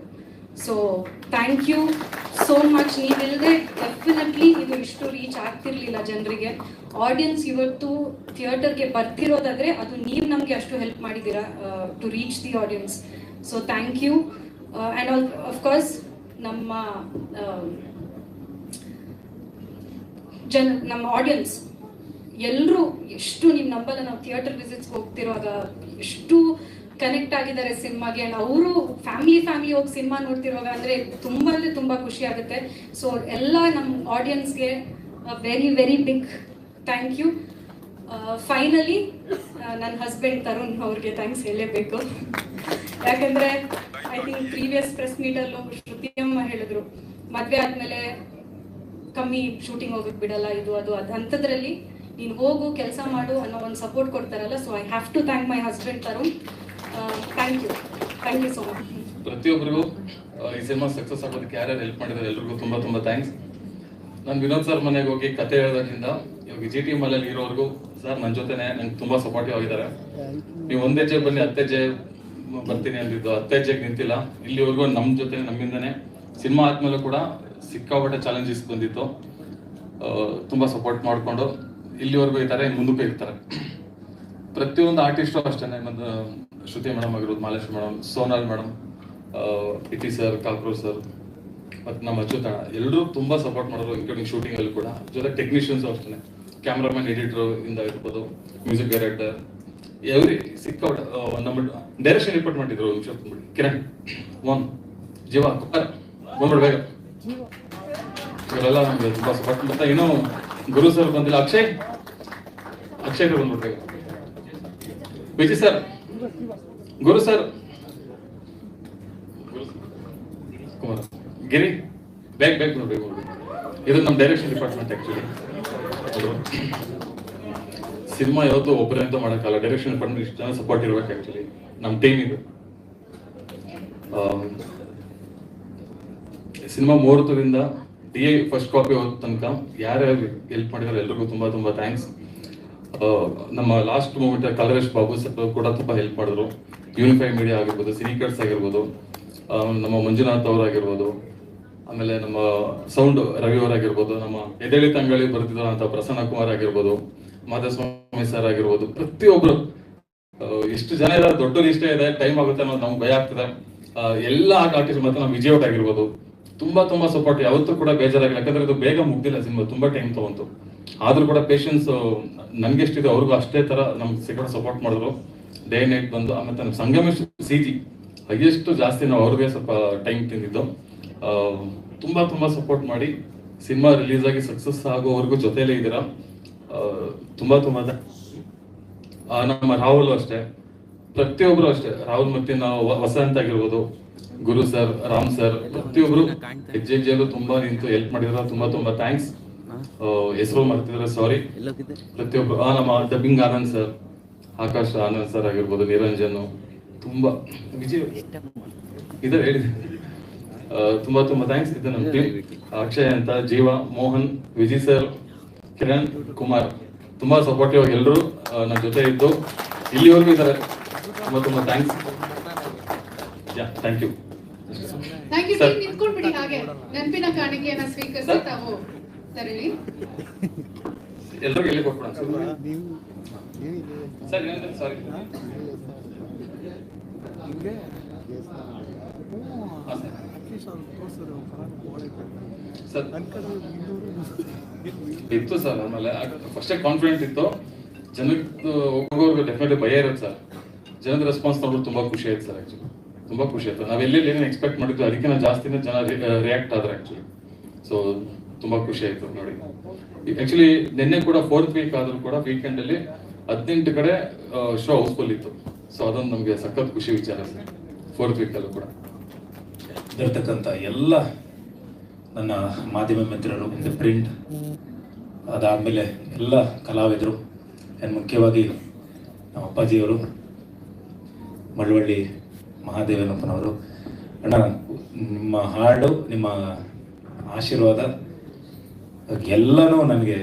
So thank you so much. ನೀವಿಲ್ಲದೆ ಡೆಫಿನೆಟ್ಲಿ ಇದು ಇಷ್ಟು ರೀಚ್ ಆಗ್ತಿರ್ಲಿಲ್ಲ ಜನರಿಗೆ. ಆಡಿಯನ್ಸ್ ಇವತ್ತು ಥಿಯೇಟರ್ಗೆ ಬರ್ತಿರೋದಾದ್ರೆ ಅದು ನೀವು ನಮಗೆ ಅಷ್ಟು ಹೆಲ್ಪ್ ಮಾಡಿದ್ದೀರಾ to reach the audience. So thank you. And of course ನಮ್ಮ ನಮ್ಮ ಆಡಿಯನ್ಸ್ ಎಲ್ಲರೂ ಎಷ್ಟು ನೀವು ನಂಬಲ್ಲ, ನಾವು ಥಿಯೇಟರ್ ವಿಸಿಟ್ಸ್ಗೆ ಹೋಗ್ತಿರುವಾಗ ಎಷ್ಟು ಕನೆಕ್ಟ್ ಆಗಿದ್ದಾರೆ ಸಿನಿಮಾಗೆ. ಆ್ಯಂಡ್ ಅವರು ಫ್ಯಾಮಿಲಿ ಹೋಗಿ ಸಿನಿಮಾ ನೋಡ್ತಿರುವಾಗ ಅಂದರೆ ತುಂಬ ಖುಷಿ ಆಗುತ್ತೆ. ಸೊ ಎಲ್ಲ ನಮ್ಮ ಆಡಿಯನ್ಸ್ಗೆ very very big thank you. Finally ನನ್ನ ಹಸ್ಬೆಂಡ್ ತರುಣ್ ಅವ್ರಿಗೆ ಥ್ಯಾಂಕ್ಸ್ ಹೇಳಲೇಬೇಕು. ಯಾಕಂದರೆ ಐ ಥಿಂಕ್ ಪ್ರೀವಿಯಸ್ ಪ್ರೆಸ್ ಮೀಟಲ್ಲೂ ಶ್ರುತಿಯಮ್ಮ ಹೇಳಿದ್ರು, ಮದುವೆ ಆದಮೇಲೆ ಕಮ್ಮಿ ಶೂಟಿಂಗ್ ಹೋಗೋಕ್ಕೆ ಬಿಡಲ್ಲ, ಇದು ಅದು ಅಂಥದ್ರಲ್ಲಿ ನೀನು ಹೋಗು ಕೆಲಸ ಮಾಡು ಅನ್ನೋ ಒಂದು ಸಪೋರ್ಟ್ ಕೊಡ್ತಾರಲ್ಲ. So I have to thank my husband Tarun. Thank you so much. ಪ್ರತಿಯೊಬ್ಬರಿಗೂ ಈ ಸಿನಿಮಾ ಸಕ್ಸಸ್ ಆಗೋದಕ್ಕೆ ಯಾರ್ಯಾರು ಹೆಲ್ಪ್ ಮಾಡಿದ್ದಾರೆ ಎಲ್ರಿಗೂ ತುಂಬ ಥ್ಯಾಂಕ್ಸ್. ನಾನು ವಿನೋದ್ ಸರ್ ಮನೆಗೆ ಹೋಗಿ ಕತೆ ಹೇಳೋದ್ರಿಂದ ಇವಾಗ GT ಮಲಲ್ಲಿ ಇರೋರ್ಗೂ ಸರ್ ನನ್ನ ಜೊತೆನೆ ನಂಗೆ ತುಂಬ ಸಪೋರ್ಟಿವ್ ಆಗಿದ್ದಾರೆ. ನೀವು ಒಂದ್ ಹೆಜ್ಜೆ ಬನ್ನಿ 10 ಹೆಜ್ಜೆ ಬರ್ತೀನಿ ಅಂದಿದ್ದು, 10 ಹೆಜ್ಜೆಗೆ ನಿಂತಿಲ್ಲ. ಇಲ್ಲಿವರೆಗೂ ನಮ್ಮ ಜೊತೆ ನಮ್ಮಿಂದನೇ ಸಿನಿಮಾ ಆದ್ಮೇಲೆ ಕೂಡ ಸಿಕ್ಕಾಪಟ್ಟೆ ಚಾಲೆಂಜಸ್ ಬಂದಿತ್ತು. ತುಂಬ ಸಪೋರ್ಟ್ ಮಾಡಿಕೊಂಡು ಇಲ್ಲಿವರೆಗೂ ಇರ್ತಾರೆ, ಮುಂದಕ್ಕೂ ಇರ್ತಾರೆ. ಪ್ರತಿಯೊಂದು ಆರ್ಟಿಸ್ಟು ಅಷ್ಟೇ, ಮತ್ತು ಶ್ರುತಿ ಮೇಡಮ್ ಆಗಿರೋದು, Malesh madam, Sonal madam, ET sir, cockroach sir, ಮತ್ತು ನಮ್ಮ ಅಚ್ಯುತ ಎಲ್ಲರೂ ತುಂಬ ಸಪೋರ್ಟ್ ಮಾಡೋರು, ಇನ್ಕ್ಲೂಡಿಂಗ್ ಶೂಟಿಂಗಲ್ಲಿ ಕೂಡ. ಜೊತೆ ಟೆಕ್ನಿಷಿಯನ್ಸು ಅಷ್ಟೇ, ಕ್ಯಾಮ್ರಾಮನ್, ಎಡಿಟರ್ ಇಂದ ಇರ್ಬೋದು, ಮ್ಯೂಸಿಕ್ ಡೈರೆಕ್ಟರ್, ಎವ್ರಿ ಸಿಕ್ಕಾಪಟ್ಟೆ. ನಮ್ಮ ಡೈರೆಕ್ಷನ್ ಡಿಪಾರ್ಟ್ಮೆಂಟ್ ಇದ್ರು ಕಿರಣ್, ಜೀವ, ಬಂದ್ಬಿಡ್ಬೇಕ, ಇವರೆಲ್ಲ ನಮ್ಗೆ ತುಂಬ ಸಪೋರ್ಟ್. ಮತ್ತೆ ಇನ್ನೂ ಗುರು ಸರ್ ಬಂದಿಲ್ಲ, ಅಕ್ಷಯ್ ಬಂದ್ಬಿಡ್ಬೇಕು, ವಿಜಯ್ ಸರ್, ಗುರು ಸರ್, ಕುಮಾರ್, ಗಿರಿ, ಬೇಗ ನೋಡ್ಬೇಕು. ಇದು ನಮ್ಮ ಡೈರೆಕ್ಷನ್ ಡಿಪಾರ್ಟ್ಮೆಂಟ್. ಆಕ್ಚುಲಿ ಸಿನಿಮಾ ಯಾವತ್ತೂ ಒಬ್ಬರೇ ಅಂತ ಮಾಡೋಕ್ಕಲ್ಲ, ಡೈರೆಕ್ಷನ್ ಡಿಪಾರ್ಟ್ಮೆಂಟ್ ಇಷ್ಟು ಜನ ಸಪೋರ್ಟ್ ಇರ್ಬೇಕು. ಆಕ್ಚುಲಿ ನಮ್ಮ ಟೀಮ್ ಇದು. ಸಿನಿಮಾ ಮುಹೂರ್ತದಿಂದ DI ಫಸ್ಟ್ ಕಾಪಿ ಹೋದ ತನಕ ಯಾರ್ಯಾರು ಹೆಲ್ಪ್ ಮಾಡಿದಾರೆ ಎಲ್ರಿಗೂ ತುಂಬ ಥ್ಯಾಂಕ್ಸ್. ನಮ್ಮ ಲಾಸ್ಟ್ ಮೂಮೆಂಟ್ ಕಲರೇಶ್ ಬಾಬು ಸರ್ ಕೂಡ ತುಂಬ ಹೆಲ್ಪ್ ಮಾಡಿದ್ರು. ಯೂನಿಫೈ ಮೀಡಿಯಾ ಆಗಿರ್ಬೋದು, ಸಿನಿಕರ್ಸ್ ಆಗಿರ್ಬೋದು, ನಮ್ಮ ಮಂಜುನಾಥ್ ಅವರಾಗಿರ್ಬೋದು, ಆಮೇಲೆ ನಮ್ಮ ಸೌಂಡ್ ರವಿ ಅವರಾಗಿರ್ಬೋದು, ನಮ್ಮ ಎದೇಳಿ ತಂಗಳಿ ಬರ್ತಿದ್ದಂಥ ಪ್ರಸನ್ನ ಕುಮಾರ್ ಆಗಿರ್ಬೋದು, ಮಾಧಸ್ವಾಮಿ ಸರ್ ಆಗಿರ್ಬೋದು, ಪ್ರತಿಯೊಬ್ರು ಎಷ್ಟು ಜನ ಇದ್ದಾರೆ, ದೊಡ್ಡ ಲಿಸ್ಟೇ ಇದೆ, ಟೈಮ್ ಆಗುತ್ತೆ ಅನ್ನೋದು ನಮ್ಗೆ ಭಯ ಆಗ್ತದೆ. ಎಲ್ಲ ಆರ್ಟಿಸ್ಟ್ ಮತ್ತು ನಮ್ಮ ವಿಜಯ್ ಆಗಿರ್ಬೋದು ತುಂಬ ಸಪೋರ್ಟ್, ಯಾವತ್ತೂ ಕೂಡ ಬೇಜಾರಾಗಿಲ್ಲ. ಯಾಕಂದ್ರೆ ಇದು ಬೇಗ ಮುಗ್ದಿಲ್ಲ ಸಿನಿಮಾ, ತುಂಬಾ ಟೈಮ್ ತಗೊಂತು. ಆದ್ರೂ ಕೂಡ ಪೇಷನ್ಸ್ ನನ್ಗೆ ಎಷ್ಟಿದೆ ಅವ್ರಿಗೂ ಅಷ್ಟೇ ತರ ನಮ್ಗೆ ಸಿಕ್ಕ ಸಪೋರ್ಟ್ ಮಾಡಿದ್ರು, ಡೇ ನೈಟ್ ಬಂದು. ಆಮೇಲೆ ನಮ್ಮ ಸಂಗಮೇಶ್ CG ಹೈಯೆಸ್ಟ್ ಜಾಸ್ತಿ ನಾವು ಅವ್ರಿಗೆ ಸ್ವಲ್ಪ ಟೈಮ್ ತಿಂದಿದ್ದು. ತುಂಬಾ ಸಪೋರ್ಟ್ ಮಾಡಿ ಸಿನಿಮಾ ರಿಲೀಸ್ ಆಗಿ ಸಕ್ಸಸ್ ಆಗೋವರೆಗೂ ಜೊತೆಲೇ ಇದ್ದೀರಾ. ತುಂಬಾ ನಮ್ಮ ರಾಹುಲ್ ಅಷ್ಟೇ, ಪ್ರತಿಯೊಬ್ರು ಅಷ್ಟೇ, ರಾಹುಲ್ ಮತ್ತೆ ನಾವು ವಸಂತ್ ಆಗಿರ್ಬೋದು, ಗುರು ಸರ್, ರಾಮ್ ಸರ್, ಪ್ರತಿಯೊಬ್ರು ಹೆಜ್ಜೆಲ್ಲೂ ತುಂಬಾ ನಿಂತು ಹೆಲ್ಪ್ ಮಾಡಿದ್ರು. ತುಂಬಾ ಥ್ಯಾಂಕ್ಸ್. ಹೆಸರು ಮಾಡ್ತಿದ್ರೆ ಸಾರಿ. ಪ್ರತಿಯೊಬ್ಬರು ನಮ್ಮ dubbing Anand sir, Akash Anand sir ಆಗಿರ್ಬೋದು, ನಿರಂಜನ್, ತುಂಬಾ ವಿಜಯ್ ಇದ್ದಾರೆ ಹೇಳಿದೆ. ತುಂಬಾ ಥ್ಯಾಂಕ್ಸ್. ಇದು ನಮ್ಮ ಟೀಮ್, ಅಕ್ಷಯ್ ಅಂತ, ಜೀವ, ಮೋಹನ್, ವಿಜಯ್ ಸರ್, ಕಿರಣ್, ಕುಮಾರ್, ತುಂಬಾ ಸಪೋರ್ಟಿವ್ ಆಗಿ ಎಲ್ಲರೂ ನನ್ನ ಜೊತೆ ಇದ್ದು ಇಲ್ಲಿವರೆಗೂ ಇದ್ದಾರೆ. ತುಂಬಾ thanks. Thank you. Thank you. ನಿಂತ್ಕೊಂಡ್ಬಿಡಿ, ಹಾಗೆ ನೆನಪಿನ ಕಾಣಿಕೆಯನ್ನ ಸ್ವೀಕರಿಸಿ ತಾವು ತರಲಿ. ಎಲ್ಲರಿಗೂ ಎಲ್ಲಿ ಕೊಟ್ಬಿಡೋಣ ಸರ್. ಸಾರಿ ಸರ್, ಇತ್ತು ಸರ್. ಆಮೇಲೆ ಫಸ್ಟೇ ಕಾನ್ಫಿಡೆಂಟ್ ಇತ್ತು. ಜನಕ್ಕೆ ಹೋಗೋರ್ಗು ಡೆಫಿನೆಟ್ಲಿ ಭಯ ಇರುತ್ತೆ ಸರ್. ಜನದ ರೆಸ್ಪಾನ್ಸ್ ನೋಡೋದು ತುಂಬಾ ಖುಷಿ ಆಯ್ತು ಸರ್. ಆಕ್ಚುಲಿ ತುಂಬಾ ಖುಷಿ ಆಯ್ತು. ನಾವು ಎಲ್ಲೆಲ್ಲಿ ಏನೇನು ಎಕ್ಸ್ಪೆಕ್ಟ್ ಮಾಡಿದ್ವಿ ಅದಕ್ಕಿಂತ ಜಾಸ್ತಿನೇ ಜನ ರಿಯಾಕ್ಟ್ ಆದ್ರೆ ಆಕ್ಚುಲಿ. ಸೊ ತುಂಬಾ ಖುಷಿ ಆಯ್ತು ನೋಡಿ. ಆಕ್ಚುಲಿ ನಿನ್ನೆ ಕೂಡ 4th ವೀಕ್ ಆದ್ರೂ ಕೂಡ ವೀಕೆಂಡ್ ಅಲ್ಲಿ 18 ಕಡೆ ಶೋ ಹೌಸ್ಫುಲ್ ಇತ್ತು. ಸೊ ಅದೊಂದು ನಮಗೆ ಸಖತ್ ಖುಷಿ ವಿಚಾರ ಸರ್. 4th ವೀಕ್ ಅಲ್ಲೂ ಕೂಡ ಇರ್ತಕ್ಕಂಥ ಎಲ್ಲ ನನ್ನ ಮಾಧ್ಯಮ ಮಿತ್ರರು, ಪ್ರಿಂಟ್, ಅದಾದಮೇಲೆ ಎಲ್ಲ ಕಲಾವಿದರು, ಮುಖ್ಯವಾಗಿ ನಮ್ಮ ಅಪ್ಪಾಜಿಯವರು, ಮಳವಳ್ಳಿ ಮಹಾದೇವನಪ್ಪನವರು. ಅಣ್ಣ, ನಿಮ್ಮ ಹಾಡು, ನಿಮ್ಮ ಆಶೀರ್ವಾದ ಎಲ್ಲನೂ ನನಗೆ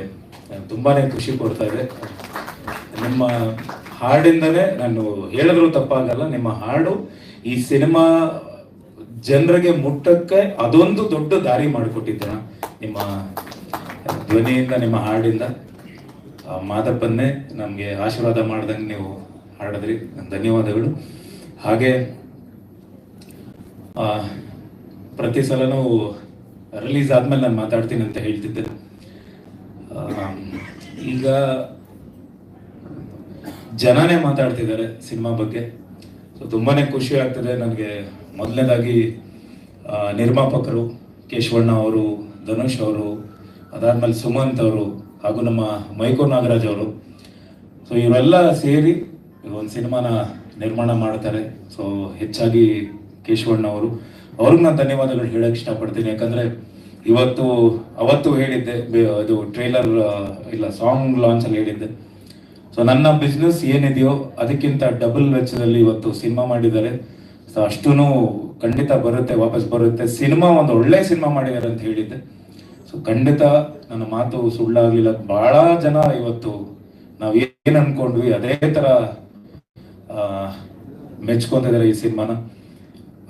ತುಂಬಾ ಖುಷಿ ಕೊಡ್ತಾ ಇದೆ. ನಿಮ್ಮ ಹಾಡಿಂದನೇ, ನಾನು ಹೇಳಿದ್ರು ತಪ್ಪಾಗಲ್ಲ, ನಿಮ್ಮ ಹಾಡು ಈ ಸಿನಿಮಾ ಜನರಿಗೆ ಮುಟ್ಟಕ್ಕೆ ಅದೊಂದು ದೊಡ್ಡ ದಾರಿ ಮಾಡಿಕೊಟ್ಟಿದ್ದೀರ. ನಿಮ್ಮ ಧ್ವನಿಯಿಂದ, ನಿಮ್ಮ ಹಾಡಿಂದ. ಮಾದಪ್ಪನ್ನೇ ನಮಗೆ ಆಶೀರ್ವಾದ ಮಾಡ್ದಂಗೆ ನೀವು ಹಾಡಿದ್ರಿ. ಧನ್ಯವಾದಗಳು. ಹಾಗೆ ಪ್ರತಿ ಸಲನೂ ರಿಲೀಸ್ ಆದ್ಮೇಲೆ ನಾನು ಮಾತಾಡ್ತೀನಿ ಅಂತ ಹೇಳ್ತಿದ್ದೆ. ಈಗ ಜನನೇ ಮಾತಾಡ್ತಿದ್ದಾರೆ ಸಿನಿಮಾ ಬಗ್ಗೆ. ಸೊ ತುಂಬಾನೇ ಖುಷಿ ಆಗ್ತದೆ ನನಗೆ. ಮೊದಲನೇದಾಗಿ ನಿರ್ಮಾಪಕರು ಕೇಶವಣ್ಣ ಅವರು, ಧನುಷ್ ಅವರು, ಅದಾದ್ಮೇಲೆ ಸುಮಂತ್ ಅವರು, ಹಾಗೂ ನಮ್ಮ ಮೈಕೋ ನಾಗರಾಜ್ ಅವರು. ಸೊ ಇವರೆಲ್ಲ ಸೇರಿ ಒಂದು ಸಿನಿಮಾನ ನಿರ್ಮಾಣ ಮಾಡ್ತಾರೆ. ಸೊ ಹೆಚ್ಚಾಗಿ ಕೇಶವಣ್ಣ ಅವರು, ಅವ್ರಿಗೆ ನಾನು ಧನ್ಯವಾದಗಳು ಹೇಳಕ್ ಇಷ್ಟಪಡ್ತೀನಿ. ಯಾಕಂದ್ರೆ ಅವತ್ತು ಹೇಳಿದ್ದೆ, ಅದು ಟ್ರೈಲರ್ ಇಲ್ಲ ಸಾಂಗ್ ಲಾಂಚ್ ಅಲ್ಲಿ ಹೇಳಿದ್ದೆ. ಸೊ ನನ್ನ ಬಿಸ್ನೆಸ್ ಏನಿದೆಯೋ ಅದಕ್ಕಿಂತ ಡಬಲ್ ವೆಚ್ಚದಲ್ಲಿ ಇವತ್ತು ಸಿನಿಮಾ ಮಾಡಿದ್ದಾರೆ. ಸೊ ಅಷ್ಟೂ ಖಂಡಿತ ಬರುತ್ತೆ, ವಾಪಸ್ ಬರುತ್ತೆ. ಸಿನಿಮಾ ಒಂದು ಒಳ್ಳೆ ಸಿನಿಮಾ ಮಾಡಿದ್ದಾರೆ ಅಂತ ಹೇಳಿದ್ದೆ. ಸೊ ಖಂಡಿತ ನನ್ನ ಮಾತು ಸುಳ್ಳಾಗ್ಲಿಲ್ಲ. ಬಹಳ ಜನ ಇವತ್ತು ನಾವ್ ಏನ್ ಅನ್ಕೊಂಡ್ವಿ ಅದೇ ತರ ಮೆಚ್ಕೊಂತಿದ್ದಾರೆ ಈ ಸಿನಿಮಾನ.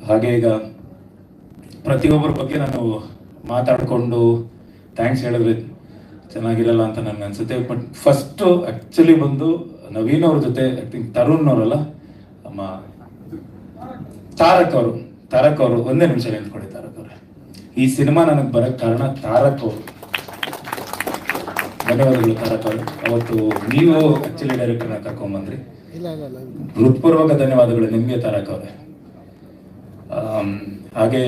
ಹಾಗೆ ಈಗ ಪ್ರತಿಯೊಬ್ಬರ ಬಗ್ಗೆ ನಾನು ಮಾತಾಡ್ಕೊಂಡು ಥ್ಯಾಂಕ್ಸ್ ಹೇಳಿದ್ರೆ ಚೆನ್ನಾಗಿರಲ್ಲ ಅಂತ ನನ್ಗೆ ಅನ್ಸುತ್ತೆ. ಬಟ್ ಫಸ್ಟ್ ಆಕ್ಚುಲಿ ಬಂದು ನವೀನ್ ಅವ್ರ ಜೊತೆ, ಐ ಥಿಂಕ್ ತರುಣ್ ಅವರಲ್ಲ, ನಮ್ಮ ತಾರಕ್ ಅವರು ಒಂದೇ ನಿಮಿಷ ನಿಂತ್ಕೊಳ್ಳಿ. ತಾರಕ್ ಅವ್ರೆ, ಈ ಸಿನಿಮಾ ನನಗೆ ಬರಕ್ ಕಾರಣ ತಾರಕ್ ಅವರು. ಧನ್ಯವಾದಗಳು ತಾರಕ್ ಅವರು. ಅವತ್ತು ನೀವು ಆಕ್ಚುಲಿ ಡೈರೆಕ್ಟರ್ನ ಕರ್ಕೊಂಡ್ಬಂದ್ರಿ. ಹೃತ್ಪೂರ್ವಕ ಧನ್ಯವಾದಗಳು ನಿಮ್ಗೆ ತಾರಕ್ ಅವ್ರೆ. ಹಾಗೆ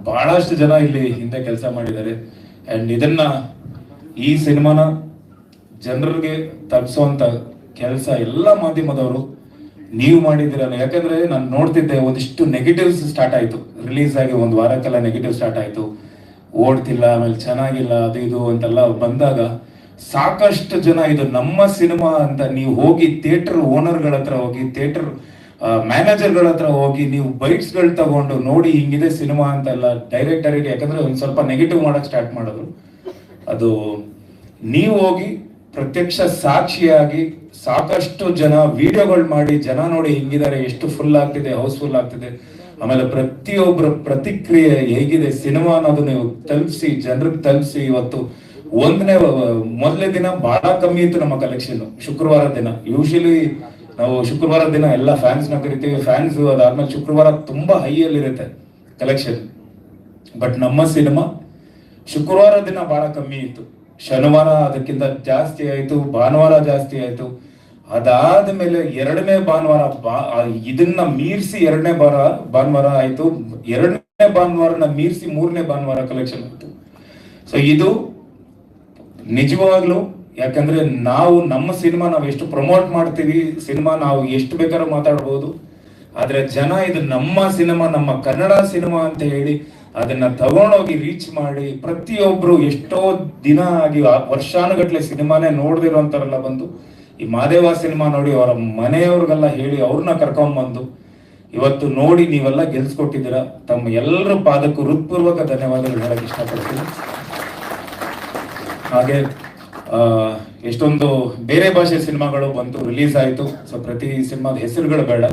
ಬಹಳಷ್ಟು ಜನ ಇಲ್ಲಿ ಹಿಂದೆ ಕೆಲಸ ಮಾಡಿದ್ದಾರೆ. ಅಂಡ್ ಇದನ್ನ, ಈ ಸಿನಿಮಾನ ಜನರಿಗೆ ತಲುಪಿಸುವಂತ ಕೆಲಸ ಎಲ್ಲ ಮಾಧ್ಯಮದವರು ನೀವು ಮಾಡಿದಿರಲ್ಲ. ಯಾಕಂದ್ರೆ ನಾನು ನೋಡ್ತಿದ್ದೆ, ಒಂದಿಷ್ಟು ನೆಗೆಟಿವ್ಸ್ ಸ್ಟಾರ್ಟ್ ಆಯ್ತು. ರಿಲೀಸ್ ಆಗಿ ಒಂದು ವಾರಕ್ಕೆಲ್ಲ ನೆಗೆಟಿವ್ ಸ್ಟಾರ್ಟ್ ಆಯ್ತು. ಓಡ್ತಿಲ್ಲ, ಆಮೇಲೆ ಚೆನ್ನಾಗಿಲ್ಲ, ಅದು ಇದು ಅಂತೆಲ್ಲ ಬಂದಾಗ ಸಾಕಷ್ಟು ಜನ ಇದು ನಮ್ಮ ಸಿನಿಮಾ ಅಂತ ನೀವು ಹೋಗಿ ಥಿಯೇಟರ್ ಓನರ್ಗಳ ಹತ್ರ ಹೋಗಿ, ಥಿಯೇಟರ್ ಮ್ಯಾನೇಜರ್ಗಳ ಹತ್ರ ಹೋಗಿ ನೀವು ಬೈಟ್ಸ್ಗಳು ತಗೊಂಡು ನೋಡಿ ಹಿಂಗಿದೆ ಸಿನಿಮಾ ಅಂತೆಲ್ಲ ಡೈರೆಕ್ಟರಿಗೆ, ಯಾಕಂದ್ರೆ ಒಂದ್ ಸ್ವಲ್ಪ ನೆಗೆಟಿವ್ ಮಾಡಕ್ ಸ್ಟಾರ್ಟ್ ಮಾಡಿದ್ರು. ಅದು ನೀವು ಹೋಗಿ ಪ್ರತ್ಯಕ್ಷ ಸಾಕ್ಷಿಯಾಗಿ ಸಾಕಷ್ಟು ಜನ ವಿಡಿಯೋಗಳು ಮಾಡಿ ಜನ ನೋಡಿ ಹಿಂಗಿದ್ದಾರೆ, ಎಷ್ಟು ಫುಲ್ ಆಗ್ತಿದೆ, ಹೌಸ್ಫುಲ್ ಆಗ್ತಿದೆ, ಆಮೇಲೆ ಪ್ರತಿಯೊಬ್ಬರ ಪ್ರತಿಕ್ರಿಯೆ ಹೇಗಿದೆ ಸಿನಿಮಾ ಅನ್ನೋದು ನೀವು ತಲುಪಿಸಿ, ಜನರಿಗೆ ತಲುಪಿಸಿ. ಇವತ್ತು ಮೊದಲನೇ ದಿನ ಬಹಳ ಕಮ್ಮಿ ಇತ್ತು ನಮ್ಮ ಕಲೆಕ್ಷನ್. ಶುಕ್ರವಾರ ದಿನ ಯೂಶಲಿ ನಾವು ಶುಕ್ರವಾರ ದಿನ ಎಲ್ಲ ಫ್ಯಾನ್ಸ್ ನ ಕರಿತೀವಿ. ಫ್ಯಾನ್ಸ್ ಅದಾದ್ಮೇಲೆ ಶುಕ್ರವಾರ ತುಂಬಾ ಹೈಯಲ್ಲಿ ಇರುತ್ತೆ ಕಲೆಕ್ಷನ್. ಬಟ್ ನಮ್ಮ ಸಿನಿಮಾ ಶುಕ್ರವಾರ ದಿನ ಬಹಳ ಕಮ್ಮಿ ಇತ್ತು, ಶನಿವಾರ ಅದಕ್ಕಿಂತ ಜಾಸ್ತಿ ಆಯ್ತು, ಭಾನುವಾರ ಜಾಸ್ತಿ ಆಯ್ತು. ಅದಾದ್ಮೇಲೆ ಎರಡನೇ ಭಾನುವಾರ ಇದನ್ನ ಮೀರಿಸಿ ಎರಡನೇ ಭಾನುವಾರ ಆಯ್ತು. ಎರಡನೇ ಭಾನುವಾರನ ಮೀರಿಸಿ ಮೂರನೇ ಭಾನುವಾರ ಕಲೆಕ್ಷನ್ ಆಯ್ತು. ಸೊ ಇದು ನಿಜವಾಗ್ಲು, ಯಾಕಂದ್ರೆ ನಾವು ನಮ್ಮ ಸಿನಿಮಾ ನಾವು ಎಷ್ಟು ಪ್ರಮೋಟ್ ಮಾಡ್ತೀವಿ, ಸಿನಿಮಾ ನಾವು ಎಷ್ಟು ಬೇಕಾದ್ರೂ ಮಾತಾಡ್ಬೋದು, ಆದ್ರೆ ಜನ ಇದು ನಮ್ಮ ಸಿನಿಮಾ, ನಮ್ಮ ಕನ್ನಡ ಸಿನಿಮಾ ಅಂತ ಹೇಳಿ ಅದನ್ನ ತಗೊಂಡೋಗಿ ರೀಚ್ ಮಾಡಿ ಪ್ರತಿಯೊಬ್ರು ಎಷ್ಟೋ ದಿನ ಆಗಿ ವರ್ಷಾನುಗಟ್ಲೆ ಸಿನಿಮಾನೇ ನೋಡ್ದಿರೋಂಥವ್ರೆಲ್ಲ ಬಂದು ಈ ಮಾದೇವ ಸಿನಿಮಾ ನೋಡಿ ಅವರ ಮನೆಯವ್ರಿಗೆಲ್ಲ ಹೇಳಿ ಅವ್ರನ್ನ ಕರ್ಕೊಂಡ್ಬಂದು ಇವತ್ತು ನೋಡಿ ನೀವೆಲ್ಲ ಗೆಲ್ಸ್ಕೊಟ್ಟಿದ್ದೀರಾ. ತಮ್ಮ ಎಲ್ಲರ ಪಾದಕ್ಕೂ ಹೃತ್ಪೂರ್ವಕ ಧನ್ಯವಾದಗಳು ಹೇಳಕ್ ಇಷ್ಟಪಡ್ತೀನಿ. ಹಾಗೆ ಎಷ್ಟೊಂದು ಬೇರೆ ಭಾಷೆ ಸಿನಿಮಾಗಳು ಬಂತು, ರಿಲೀಸ್ ಆಯಿತು. ಸೊ ಪ್ರತಿ ಸಿನಿಮಾದ ಹೆಸರುಗಳು ಬೇಡ,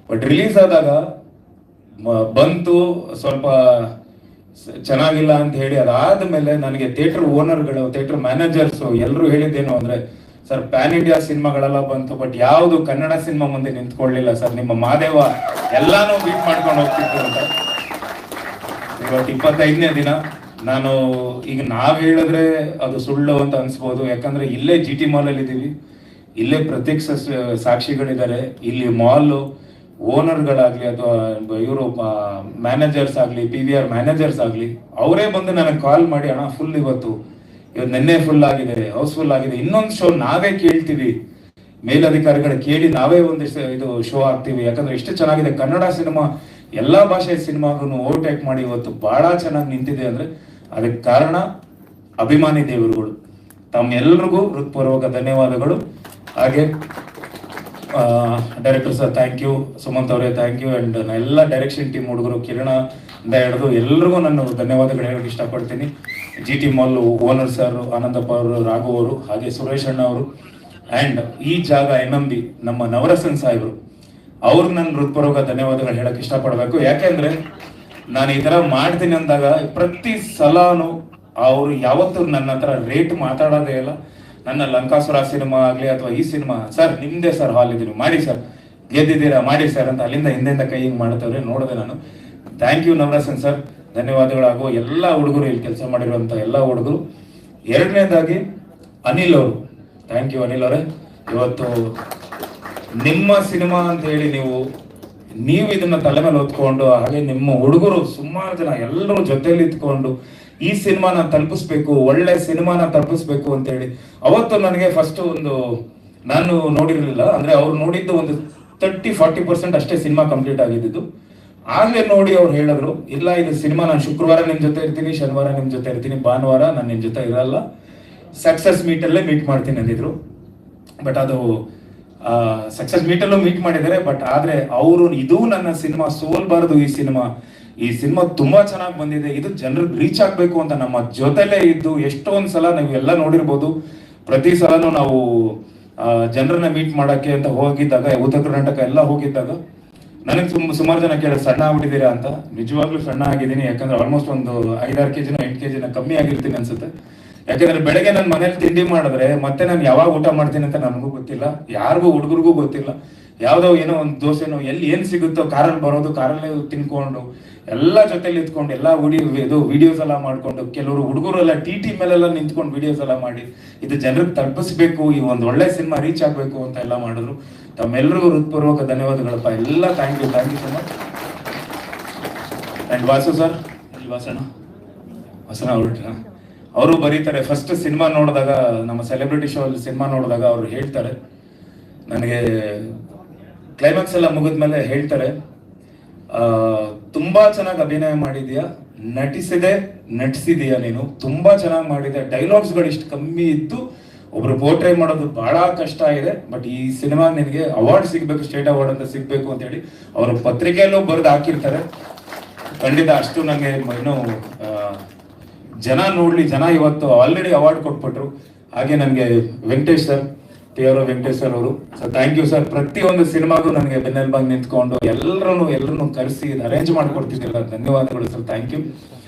ಬಟ್ ರಿಲೀಸ್ ಆದಾಗ ಬಂತು ಸ್ವಲ್ಪ ಚೆನ್ನಾಗಿಲ್ಲ ಅಂತ ಹೇಳಿ ಅದಾದ್ಮೇಲೆ ನನಗೆ ಥಿಯೇಟರ್ ಓನರ್ಗಳು, ಥಿಯೇಟರ್ ಮ್ಯಾನೇಜರ್ಸು ಎಲ್ಲರೂ ಹೇಳಿದ್ದೇನು ಅಂದ್ರೆ, ಸರ್ ಪ್ಯಾನ್ ಇಂಡಿಯಾ ಸಿನಿಮಾಗಳೆಲ್ಲ ಬಂತು ಬಟ್ ಯಾವುದು ಕನ್ನಡ ಸಿನಿಮಾ ಮುಂದೆ ನಿಂತ್ಕೊಳ್ಳಿಲ್ಲ ಸರ್, ನಿಮ್ಮ ಮಾದೇವ ಎಲ್ಲಾನು ಬೀಟ್ ಮಾಡ್ಕೊಂಡು ಹೋಗ್ತಿತ್ತು ಅಂತ. ಇವತ್ತು 25ನೇ ದಿನ. ನಾನು ಈಗ ನಾವ್ ಹೇಳಿದ್ರೆ ಅದು ಸುಳ್ಳು ಅಂತ ಅನ್ಸ್ಬೋದು, ಯಾಕಂದ್ರೆ ಇಲ್ಲೇ GT ಮಾಲ್ ಅಲ್ಲಿ ಇದೀವಿ, ಇಲ್ಲೇ ಪ್ರತ್ಯಕ್ಷ ಸಾಕ್ಷಿಗಳಿದ್ದಾರೆ. ಇಲ್ಲಿ ಮಾಲ್ ಓನರ್ಗಳಾಗ್ಲಿ ಅಥವಾ ಇವರು ಮ್ಯಾನೇಜರ್ಸ್ ಆಗ್ಲಿ, PVR ಮ್ಯಾನೇಜರ್ಸ್ ಆಗ್ಲಿ, ಅವರೇ ಬಂದು ನನಗೆ ಕಾಲ್ ಮಾಡಿ, ಅಣ್ಣ ಫುಲ್ ಇವತ್ತು ನಿನ್ನೆ ಫುಲ್ ಆಗಿದೆ, ಹೌಸ್ಫುಲ್ ಆಗಿದೆ, ಇನ್ನೊಂದು ಶೋ ನಾವೇ ಕೇಳ್ತೀವಿ, ಮೇಲಧಿಕಾರಿಗಳ ಕೇಳಿ ನಾವೇ ಒಂದಿಷ್ಟು ಇದು ಶೋ ಆಗ್ತೀವಿ, ಯಾಕಂದ್ರೆ ಎಷ್ಟು ಚೆನ್ನಾಗಿದೆ ಕನ್ನಡ ಸಿನಿಮಾ ಎಲ್ಲಾ ಭಾಷೆಯ ಸಿನಿಮಾಗೂ ಓವರ್ಟೇಕ್ ಮಾಡಿ ಇವತ್ತು ಬಹಳ ಚೆನ್ನಾಗಿ ನಿಂತಿದೆ ಅಂದ್ರೆ ಅದಕ್ಕೆ ಕಾರಣ ಅಭಿಮಾನಿ ದೇವರುಗಳು. ತಮ್ಮೆಲ್ಲರಿಗೂ ಹೃತ್ಪೂರ್ವಕ ಧನ್ಯವಾದಗಳು. ಹಾಗೆ director sir thank you, Sumanth ಅವರೇ ಥ್ಯಾಂಕ್ ಯು, ಅಂಡ್ ಎಲ್ಲ ಡೈರೆಕ್ಷನ್ ಟೀಮ್ ಹುಡುಗರು ಕಿರಣ ಇಂದ ಹಿಡಿದು ಎಲ್ರಿಗೂ ನಾನು ಧನ್ಯವಾದಗಳು ಹೇಳಕ್ಕೆ ಇಷ್ಟಪಡ್ತೀನಿ. GT mall owner sir, Anandappa ಅವರು, ರಾಘು ಅವರು, ಹಾಗೆ ಸುರೇಶ್ ಅಣ್ಣ ಅವರು, ಅಂಡ್ ಈ ಜಾಗ MMB ನಮ್ಮ ನವರಸನ್ ಸಾಹೇಬರು, ಅವ್ರಿಗೆ ನಾನು ಹೃತ್ಪೂರ್ವಕ ಧನ್ಯವಾದಗಳು ಹೇಳಕ್ ಇಷ್ಟಪಡ್ಬೇಕು. ಯಾಕೆಂದ್ರೆ ನಾನು ಈ ತರ ಮಾಡ್ತೀನಿ ಅಂದಾಗ ಪ್ರತಿ ಸಲಾನು ಅವ್ರು ಯಾವತ್ತೂ ನನ್ನ ಹತ್ರ ರೇಟ್ ಮಾತಾಡೋದೇ ಇಲ್ಲ. ನನ್ನ ಲಂಕಾಸುರ ಸಿನಿಮಾ ಆಗ್ಲಿ ಅಥವಾ ಈ ಸಿನಿಮಾ, ಸರ್ ನಿಮ್ದೇ ಸರ್ ಹಾಲ್ ಇದೀನಿ, ಮಾಡಿ ಸರ್, ಗೆದ್ದಿದ್ದೀರಾ ಮಾಡಿ ಸರ್ ಅಂತ ಅಲ್ಲಿಂದ ಹಿಂದೆಂದ ಕೈ ಹಿಂಗ್ ಮಾಡ್ತವ್ರೆ, ನೋಡಿದೆ ನಾನು. ಥ್ಯಾಂಕ್ ಯು ನವರಸನ್ ಸರ್, ಧನ್ಯವಾದಗಳಾಗುವ ಎಲ್ಲ ಹುಡುಗರು, ಇಲ್ಲಿ ಕೆಲಸ ಮಾಡಿರುವಂತ ಎಲ್ಲ ಹುಡುಗರು. ಎರಡನೇದಾಗಿ ಅನಿಲ್ ಅವರು, ಥ್ಯಾಂಕ್ ಯು ಅನಿಲ್ ಅವರೇ. ಇವತ್ತು ನಿಮ್ಮ ಸಿನಿಮಾ ಅಂತ ಹೇಳಿ ನೀವು ಇದನ್ನ ತಲೆ ಮೇಲೆ ಹೊತ್ಕೊಂಡು, ಹಾಗೆ ನಿಮ್ಮ ಹುಡುಗರು ಸುಮಾರು ಜನ ಎಲ್ಲರೂ ಜೊತೆಯಲ್ಲಿ ಇತ್ಕೊಂಡು ಈ ಸಿನಿಮಾನ ತಲುಪಿಸ್ಬೇಕು, ಒಳ್ಳೆ ಸಿನಿಮಾನ ತಲುಪಿಸ್ಬೇಕು ಅಂತ ಹೇಳಿ ಅವತ್ತು ನನಗೆ ಫಸ್ಟ್ ನಾನು ನೋಡಿರ್ಲಿಲ್ಲ, ಅಂದ್ರೆ ಅವ್ರು ನೋಡಿದ್ದು ಒಂದು 30-40% ಅಷ್ಟೇ ಸಿನಿಮಾ ಕಂಪ್ಲೀಟ್ ಆಗಿದ್ದು. ಆಗ್ಲೇ ನೋಡಿ ಅವ್ರು ಹೇಳಿದ್ರು, ಇಲ್ಲ ಇದು ಸಿನಿಮಾ ನಾನು ಶುಕ್ರವಾರ ನಿಮ್ ಜೊತೆ ಇರ್ತೀನಿ, ಶನಿವಾರ ನಿಮ್ ಜೊತೆ ಇರ್ತೀನಿ, ಭಾನುವಾರ ನಾನು ನಿಮ್ ಜೊತೆ ಇರಲ್ಲ, ಸಕ್ಸಸ್ ಮೀಟ್ ಅಲ್ಲೇ ಮೀಟ್ ಮಾಡ್ತೀನಿ ಅಂದಿದ್ರು. ಬಟ್ ಅದು ಸಕ್ಸಸ್ ಮೀಟಲ್ಲೂ ಮೀಟ್ ಮಾಡಿದ್ದಾರೆ. ಬಟ್ ಆದ್ರೆ ಅವರು ಇದು ನನ್ನ ಸಿನಿಮಾ ಸೋಲ್ಬಾರದು, ಈ ಸಿನಿಮಾ ತುಂಬಾ ಚೆನ್ನಾಗಿ ಬಂದಿದೆ, ಇದು ಜನರಿಗೆ ರೀಚ್ ಆಗ್ಬೇಕು ಅಂತ ನಮ್ಮ ಜೊತೆಲೇ ಇದ್ದು ಎಷ್ಟೊಂದ್ ಸಲ ನೀವು ಎಲ್ಲ ನೋಡಿರ್ಬೋದು. ಪ್ರತಿ ಸಲನೂ ನಾವು ಜನರನ್ನ ಮೀಟ್ ಮಾಡಕ್ಕೆ ಅಂತ ಹೋಗಿದ್ದಾಗ, ಉತ್ತರ ಕರ್ನಾಟಕ ಎಲ್ಲ ಹೋಗಿದ್ದಾಗ ನನಗೆ ಸುಮಾರು ಜನ ಕೇಳಿ ಸಣ್ಣ ಆಗ್ಬಿಟ್ಟಿದ್ದೀರಾ ಅಂತ. ನಿಜವಾಗ್ಲೂ ಸಣ್ಣ ಆಗಿದ್ದೀನಿ, ಯಾಕಂದ್ರೆ ಆಲ್ಮೋಸ್ಟ್ ಒಂದು 5-6 kg 8 kg ಕಮ್ಮಿ ಆಗಿರ್ತೀನಿ ಅನ್ಸುತ್ತೆ. ಯಾಕಂದ್ರೆ ಬೆಳಗ್ಗೆ ನನ್ನ ಮನೇಲಿ ತಿಂಡಿ ಮಾಡಿದ್ರೆ ಮತ್ತೆ ನಾನು ಯಾವಾಗ ಊಟ ಮಾಡ್ತೀನಿ ಅಂತ ನನಗೂ ಗೊತ್ತಿಲ್ಲ, ಯಾರಿಗೂ ಹುಡುಗರಿಗೂ ಗೊತ್ತಿಲ್ಲ. ಯಾವ್ದೋ ಏನೋ ಒಂದು ದೋಸೆನೋ ಎಲ್ಲಿ ಏನ್ ಸಿಗುತ್ತೋ ಕಾರಲ್ಲಿ ಬರೋದು, ಕಾರಲ್ಲೇ ತಿನ್ಕೊಂಡು ಎಲ್ಲ ಜೊತೆಲಿ ಇತ್ಕೊಂಡು ಎಲ್ಲ ವಿಡಿಯೋಸ್ ಎಲ್ಲ ಮಾಡ್ಕೊಂಡು, ಕೆಲವರು ಹುಡುಗರು ಎಲ್ಲ TT ಮೇಲೆಲ್ಲ ನಿಂತ್ಕೊಂಡು ವಿಡಿಯೋಸ್ ಎಲ್ಲ ಮಾಡಿ ಇದು ಜನರಿಗೆ ತಲುಪಿಸ್ಬೇಕು, ಈ ಒಂದು ಒಳ್ಳೆ ಸಿನಿಮಾ ರೀಚ್ ಆಗ್ಬೇಕು ಅಂತ ಎಲ್ಲ ಮಾಡಿದ್ರು. ತಮ್ಮೆಲ್ಲರಿಗೂ ಹೃತ್ಪೂರ್ವಕ ಧನ್ಯವಾದಗಳಪ್ಪ, ಎಲ್ಲ thank you so much. And Vasu sir, ವಾಸನ ಅವರು ಬರೀತಾರೆ, ಫಸ್ಟ್ ಸಿನಿಮಾ ನೋಡಿದಾಗ, ನಮ್ಮ ಸೆಲೆಬ್ರಿಟಿ ಶೋ ಅಲ್ಲಿ ಸಿನಿಮಾ ನೋಡಿದಾಗ ಅವ್ರು ಹೇಳ್ತಾರೆ, ನನಗೆ ಕ್ಲೈಮ್ಯಾಕ್ಸ್ ಎಲ್ಲ ಮುಗಿದ್ಮೇಲೆ ಹೇಳ್ತಾರೆ, ತುಂಬಾ ಚೆನ್ನಾಗಿ ಅಭಿನಯ ಮಾಡಿದ್ಯಾ, ನಟಿಸಿದೀಯಾ ನೀನು, ತುಂಬಾ ಚೆನ್ನಾಗಿ ಮಾಡಿದೆ, ಡೈಲಾಗ್ಸ್ಗಳು ಇಷ್ಟು ಕಮ್ಮಿ ಇದ್ದು ಒಬ್ರು ಪೋರ್ಟ್ರೇ ಮಾಡೋದು ಬಹಳ ಕಷ್ಟ ಇದೆ, ಬಟ್ ಈ ಸಿನಿಮಾ ನಿನಗೆ ಅವಾರ್ಡ್ ಸಿಗ್ಬೇಕು, ಸ್ಟೇಟ್ ಅವಾರ್ಡ್ ಅಂತ ಸಿಗ್ಬೇಕು ಅಂತ ಹೇಳಿ ಅವರು ಪತ್ರಿಕೆಯಲ್ಲೂ ಬರೆದು ಹಾಕಿರ್ತಾರೆ. ಖಂಡಿತ ಅಷ್ಟು ನನಗೆ ಇನ್ನೂ ಜನ ನೋಡ್ಲಿ, ಜನ ಇವತ್ತು ಆಲ್ರೆಡಿ ಅವಾರ್ಡ್ ಕೊಟ್ಬಿಟ್ರು. ಹಾಗೆ ನನಗೆ Venkatesh sir, TR Venkatesh sir ಅವರು, ಸೊ ಥ್ಯಾಂಕ್ ಯು ಸರ್. ಪ್ರತಿಯೊಂದು ಸಿನಿಮಾಗೂ ನನಗೆ ಬೆನ್ನೆಲುಬಾಗಿ ನಿಂತ್ಕೊಂಡು ಎಲ್ಲರನ್ನು ಕರೆಸಿ ಅರೇಂಜ್ ಮಾಡ್ಕೊಡ್ತಿದ್ದಿಲ್ಲ, ಧನ್ಯವಾದಗಳು ಸರ್, ಥ್ಯಾಂಕ್ ಯು.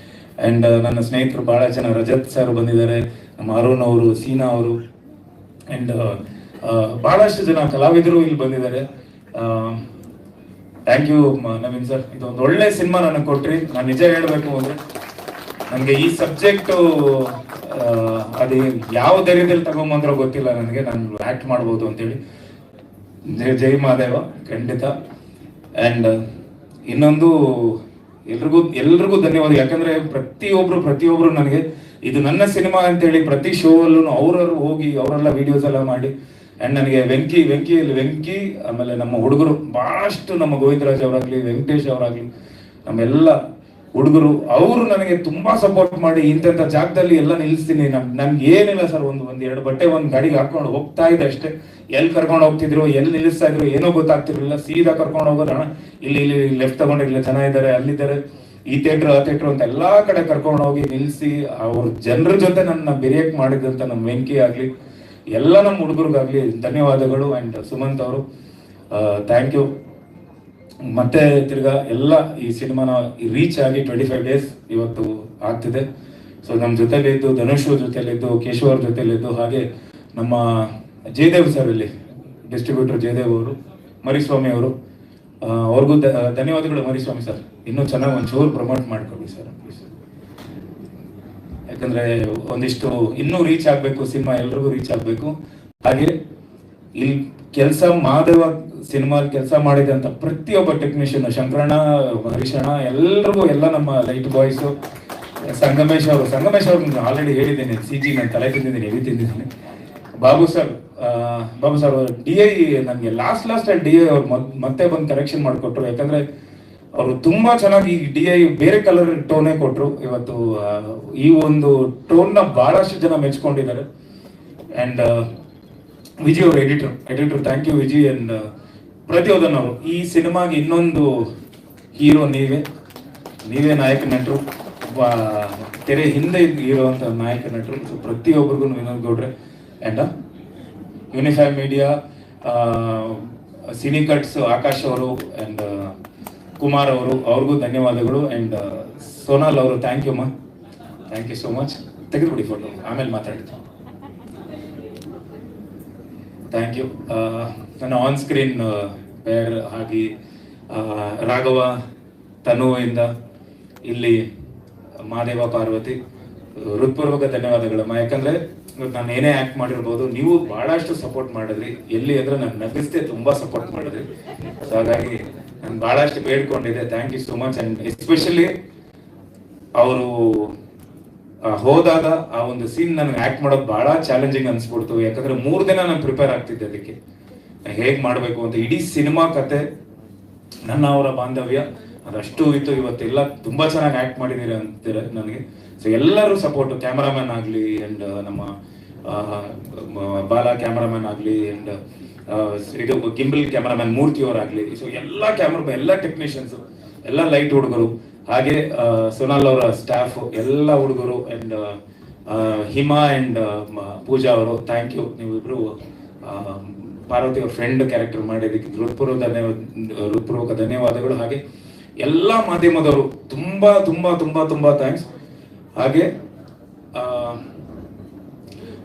ಅಂಡ್ ನನ್ನ ಸ್ನೇಹಿತರು ಬಹಳ ಜನ, ರಜತ್ ಸರ್ ಬಂದಿದ್ದಾರೆ, ನಮ್ಮ ಅರುಣ್ ಅವರು, ಸೀನಾ ಅವರು, ಅಂಡ್ ಬಹಳಷ್ಟು ಜನ ಕಲಾವಿದರು ಇಲ್ಲಿ ಬಂದಿದ್ದಾರೆ. ಥ್ಯಾಂಕ್ ಯು ನವೀನ್ ಸರ್, ಇದೊಂದು ಒಳ್ಳೆ ಸಿನಿಮಾ ನನಗೆ ಕೊಟ್ರಿ. ನಾನು ನಿಜ ಹೇಳಬೇಕು ಅಂದ್ರೆ ನನಗೆ ಈ ಸಬ್ಜೆಕ್ಟ್ ಅದು ಯಾವ ಧೈರ್ಯದಲ್ಲಿ ತಗೊಂಬಂದ್ರೋ ಗೊತ್ತಿಲ್ಲ ನನಗೆ, ನಾನು ಆಕ್ಟ್ ಮಾಡ್ಬೋದು ಅಂತೇಳಿ. ಜೈ ಮಹಾದೇವ, ಖಂಡಿತ. ಅಂಡ್ ಇನ್ನೊಂದು ಎಲ್ರಿಗೂ ಧನ್ಯವಾದ, ಯಾಕಂದ್ರೆ ಪ್ರತಿಯೊಬ್ರು ನನಗೆ ಇದು ನನ್ನ ಸಿನಿಮಾ ಅಂತೇಳಿ ಪ್ರತಿ ಶೋ ಅಲ್ಲೂ ಅವ್ರವ್ರು ಹೋಗಿ ಅವರೆಲ್ಲ ವಿಡಿಯೋಸ್ ಎಲ್ಲ ಮಾಡಿ. ಅಂಡ್ ನನಗೆ ವೆಂಕಿ ಆಮೇಲೆ ನಮ್ಮ ಹುಡುಗರು ಬಹಳಷ್ಟು, ನಮ್ಮ ಗೋವಿಂದರಾಜ್ ಅವರಾಗ್ಲಿ, ವೆಂಕಟೇಶ್ ಅವರಾಗ್ಲಿ, ನಮ್ಮೆಲ್ಲ ಹುಡುಗರು ಅವರು ನನಗೆ ತುಂಬಾ ಸಪೋರ್ಟ್ ಮಾಡಿ ಇಂಥ ಜಾಗದಲ್ಲಿ ಎಲ್ಲ ನಿಲ್ಲಿಸ್ತೀನಿ, ನನ್ಗೆ ಏನಿಲ್ಲ ಸರ್, ಒಂದ್ ಎರಡು ಬಟ್ಟೆ ಒಂದ್ ಗಾಡಿಗೆ ಹಾಕೊಂಡು ಹೋಗ್ತಾ ಇದೆ ಅಷ್ಟೇ. ಎಲ್ಲಿ ಕರ್ಕೊಂಡು ಹೋಗ್ತಿದ್ರು, ಎಲ್ಲಿ ನಿಲ್ಲಿಸ್ತಾ ಇದ್ರು ಏನೋ ಗೊತ್ತಾಗ್ತಿರ್ಲಿಲ್ಲ. ಸೀದಾ ಕರ್ಕೊಂಡು ಹೋಗೋದು, ಇಲ್ಲಿ ಲೆಫ್ಟ್ ತಗೊಂಡಿರ್ಲಿಲ್ಲ, ಚೆನ್ನಾಗಿದ್ದಾರೆ, ಅಲ್ಲಿದ್ದಾರೆ, ಈ ಥಿಯೇಟರ್ ಆ ಥಿಯೇಟರ್ ಅಂತ ಎಲ್ಲಾ ಕಡೆ ಕರ್ಕೊಂಡು ಹೋಗಿ ನಿಲ್ಲಿಸಿ ಅವ್ರ ಜನರ ಜೊತೆ ನನ್ನ ಬೆರೆಯಕ್ ಮಾಡಿದಂತ ನಮ್ಮ ವೆಂಕಿ ಆಗ್ಲಿ, ಎಲ್ಲ ನಮ್ಮ ಹುಡುಗರಿಗಾಗ್ಲಿ ಧನ್ಯವಾದಗಳು. ಅಂಡ್ ಸುಮಂತ್ ಅವರು ಥ್ಯಾಂಕ್ ಯು. ಮತ್ತೆ ತಿರ್ಗಾ ಎಲ್ಲ ಈ ಸಿನಿಮಾನ ರೀಚ್ ಆಗಿ 25 ಡೇಸ್ ಇವತ್ತು ಆಗ್ತಿದೆ. ಸೊ ನಮ್ಮ ಜೊತೆಲಿದ್ದು ಧನುಷ್ ಜೊತೆಲಿದ್ದು, ಕೇಶವ್ ಅವ್ರ ಜೊತೆಲಿದ್ದು, ಹಾಗೆ ನಮ್ಮ ಜಯದೇವ್ ಸರ್, ಇಲ್ಲಿ ಡಿಸ್ಟ್ರಿಬ್ಯೂಟರ್ ಜಯದೇವ್ ಅವರು, ಮರಿಸ್ವಾಮಿ ಅವರು, ಅವ್ರಿಗೂ ಧನ್ಯವಾದಗಳು. ಮರಿಸ್ವಾಮಿ ಸರ್, ಇನ್ನೂ ಚೆನ್ನಾಗಿ ಒಂಚೂರು ಪ್ರಮೋಟ್ ಮಾಡ್ಕೊಡಿ ಸರ್ ಪ್ಲೀಸ್. ಯಾಕಂದ್ರೆ ಒಂದಿಷ್ಟು ಇನ್ನೂ ರೀಚ್ ಆಗ್ಬೇಕು ಸಿನಿಮಾ, ಎಲ್ರಿಗೂ ರೀಚ್ ಆಗ್ಬೇಕು. ಹಾಗೆ ಇಲ್ಲಿ ಕೆಲಸ ಮಾಧವ ಸಿನಿಮಾ ಕೆಲಸ ಮಾಡಿದಂತ ಪ್ರತಿಯೊಬ್ಬ ಟೆಕ್ನಿಷಿಯನ್, ಶಂಕರಣ್ಣ, ಹರೀಶಣ್ಣ, ಎಲ್ರಿಗೂ, ಎಲ್ಲ ನಮ್ಮ ಲೈಟ್ ಬಾಯ್ಸ್, ಸಂಗಮೇಶ್ ಅವ್ರು ಆಲ್ರೆಡಿ ಹೇಳಿದ್ದೇನೆ, CG ನಾನು ತಲೆ ತಿಂದಿದ್ದೀನಿ, ಎವಿ ತಿಂದಿದ್ದೀನಿ. ಬಾಬು ಸರ್ DI ನನಗೆ ಲಾಸ್ಟ್ DI ಅವ್ರು ಮತ್ತೆ ಬಂದು ಕರೆಕ್ಷನ್ ಮಾಡಿಕೊಟ್ರು. ಯಾಕಂದ್ರೆ ಅವರು ತುಂಬಾ ಚೆನ್ನಾಗಿ ಈ DI ಬೇರೆ ಕಲರ್ ಟೋನೇ ಕೊಟ್ರು. ಇವತ್ತು ಈ ಒಂದು ಟೋನ್ ನ ಬಹಳಷ್ಟು ಜನ ಮೆಚ್ಕೊಂಡಿದ್ದಾರೆ. ಅಂಡ್ ವಿಜಯ್ ಅವರು editor thank you Vijay. And ಪ್ರತಿಯೊಂದನ್ ಅವರು, ಈ ಸಿನಿಮಾಗೆ ಇನ್ನೊಂದು ಹೀರೋ ನೀವೇ ನಾಯಕ ನಟರು, ತೆರೆ ಹಿಂದೆ ಇರುವಂತ ನಾಯಕ ನಟರು. ಸೊ ಪ್ರತಿಯೊಬ್ಬರಿಗೂ ವಿನೋದ್ ಗೌಡ್ರೆ and unify media, Cinecuts Akash ಅವರು ಅಂಡ್ ಕುಮಾರ್ ಅವರು, ಅವ್ರಿಗೂ ಧನ್ಯವಾದಗಳು. ಅಂಡ್ ಸೋನಾಲ್ ಅವರು ಥ್ಯಾಂಕ್ ಯು ಮಾ, ಥ್ಯಾಂಕ್ ಯು ಸೋ ಮಚ್. ತೆಗೆದುಬಿಡಿ ಫೋಟೋ, ಆಮೇಲೆ ಮಾತಾಡ್ತೀನಿ. Thank you. ನನ್ನ ಆನ್ ಸ್ಕ್ರೀನ್ ಪೇರ್ ಹಾಗೆ ರಾಘವ ತನುವಿಂದ ಇಲ್ಲಿ ಮಹಾದೇವ ಪಾರ್ವತಿ, ಹೃತ್ಪೂರ್ವಕ ಧನ್ಯವಾದಗಳಮ್ಮ. ಯಾಕಂದ್ರೆ ನಾನು ಏನೇ ಆಕ್ಟ್ ಮಾಡಿರ್ಬೋದು, ನೀವು ಬಹಳಷ್ಟು ಸಪೋರ್ಟ್ ಮಾಡಿದ್ರಿ. ಎಲ್ಲಿ ಅಂದ್ರೆ ನಾನು ನಗಿಸ್ದೆ ತುಂಬಾ ಸಪೋರ್ಟ್ ಮಾಡಿದ್ರಿ. ಸೊ ಹಾಗಾಗಿ ನಾನು ಬಹಳಷ್ಟು ಬೇಡ್ಕೊಂಡಿದ್ದೆ. Thank you so much. And especially ಅವರು ಹೋದಾಗ ಆ ಒಂದು ಸೀನ್ ನನಗೆ ಆಕ್ಟ್ ಮಾಡೋದು ಬಹಳ ಚಾಲೆಂಜಿಂಗ್ ಅನ್ಸ್ಬಿಡ್ತು. ಯಾಕಂದ್ರೆ 3 ದಿನ ನಾನು ಪ್ರಿಪೇರ್ ಆಗ್ತಿದ್ದೆ ಅದಕ್ಕೆ, ಹೇಗ್ ಮಾಡ್ಬೇಕು ಅಂತ. ಇಡೀ ಸಿನಿಮಾ ಕತೆ, ನನ್ನ ಅವರ ಬಾಂಧವ್ಯ ಅದಷ್ಟು ಇತ್ತು. ಇವತ್ತೆಲ್ಲ ತುಂಬಾ ಚೆನ್ನಾಗಿ ಆಕ್ಟ್ ಮಾಡಿದೀರಿ ಅಂತೀರ ನನಗೆ. ಸೊ ಎಲ್ಲರೂ ಸಪೋರ್ಟ್, ಕ್ಯಾಮರಾಮನ್ ಆಗ್ಲಿ ಅಂಡ್ ನಮ್ಮ ಬಾಲ ಕ್ಯಾಮರಾಮನ್ ಆಗ್ಲಿ ಅಂಡ್ ಇದು ಗಿಂಬಲ್ ಕ್ಯಾಮರಾಮನ್ ಮೂರ್ತಿ ಅವರಾಗ್ಲಿ, ಸೊ ಎಲ್ಲ ಟೆಕ್ನಿಷಿಯನ್ಸ್, ಎಲ್ಲ ಲೈಟ್ ಹುಡುಗರು, ಹಾಗೆ ಸೋನಾಲ್ ಅವರ ಸ್ಟಾಫ್, ಎಲ್ಲ ಹುಡುಗರು ಅಂಡ್ ಹಿಮಾ ಅಂಡ್ ಪೂಜಾ ಅವರು ಥ್ಯಾಂಕ್ ಯು. ನೀವಿಬ್ರು ಪಾರ್ವತಿ ಅವ್ರ ಫ್ರೆಂಡ್ ಕ್ಯಾರೆಕ್ಟರ್ ಮಾಡಿದ್ದಕ್ಕೆ ಹೃತ್ಪೂರ್ವಕ ಧನ್ಯವಾದಗಳು. ಹಾಗೆ ಎಲ್ಲ ಮಾಧ್ಯಮದವರು ತುಂಬಾ ತುಂಬಾ ತುಂಬಾ ತುಂಬಾ ಥ್ಯಾಂಕ್ಸ್. ಹಾಗೆ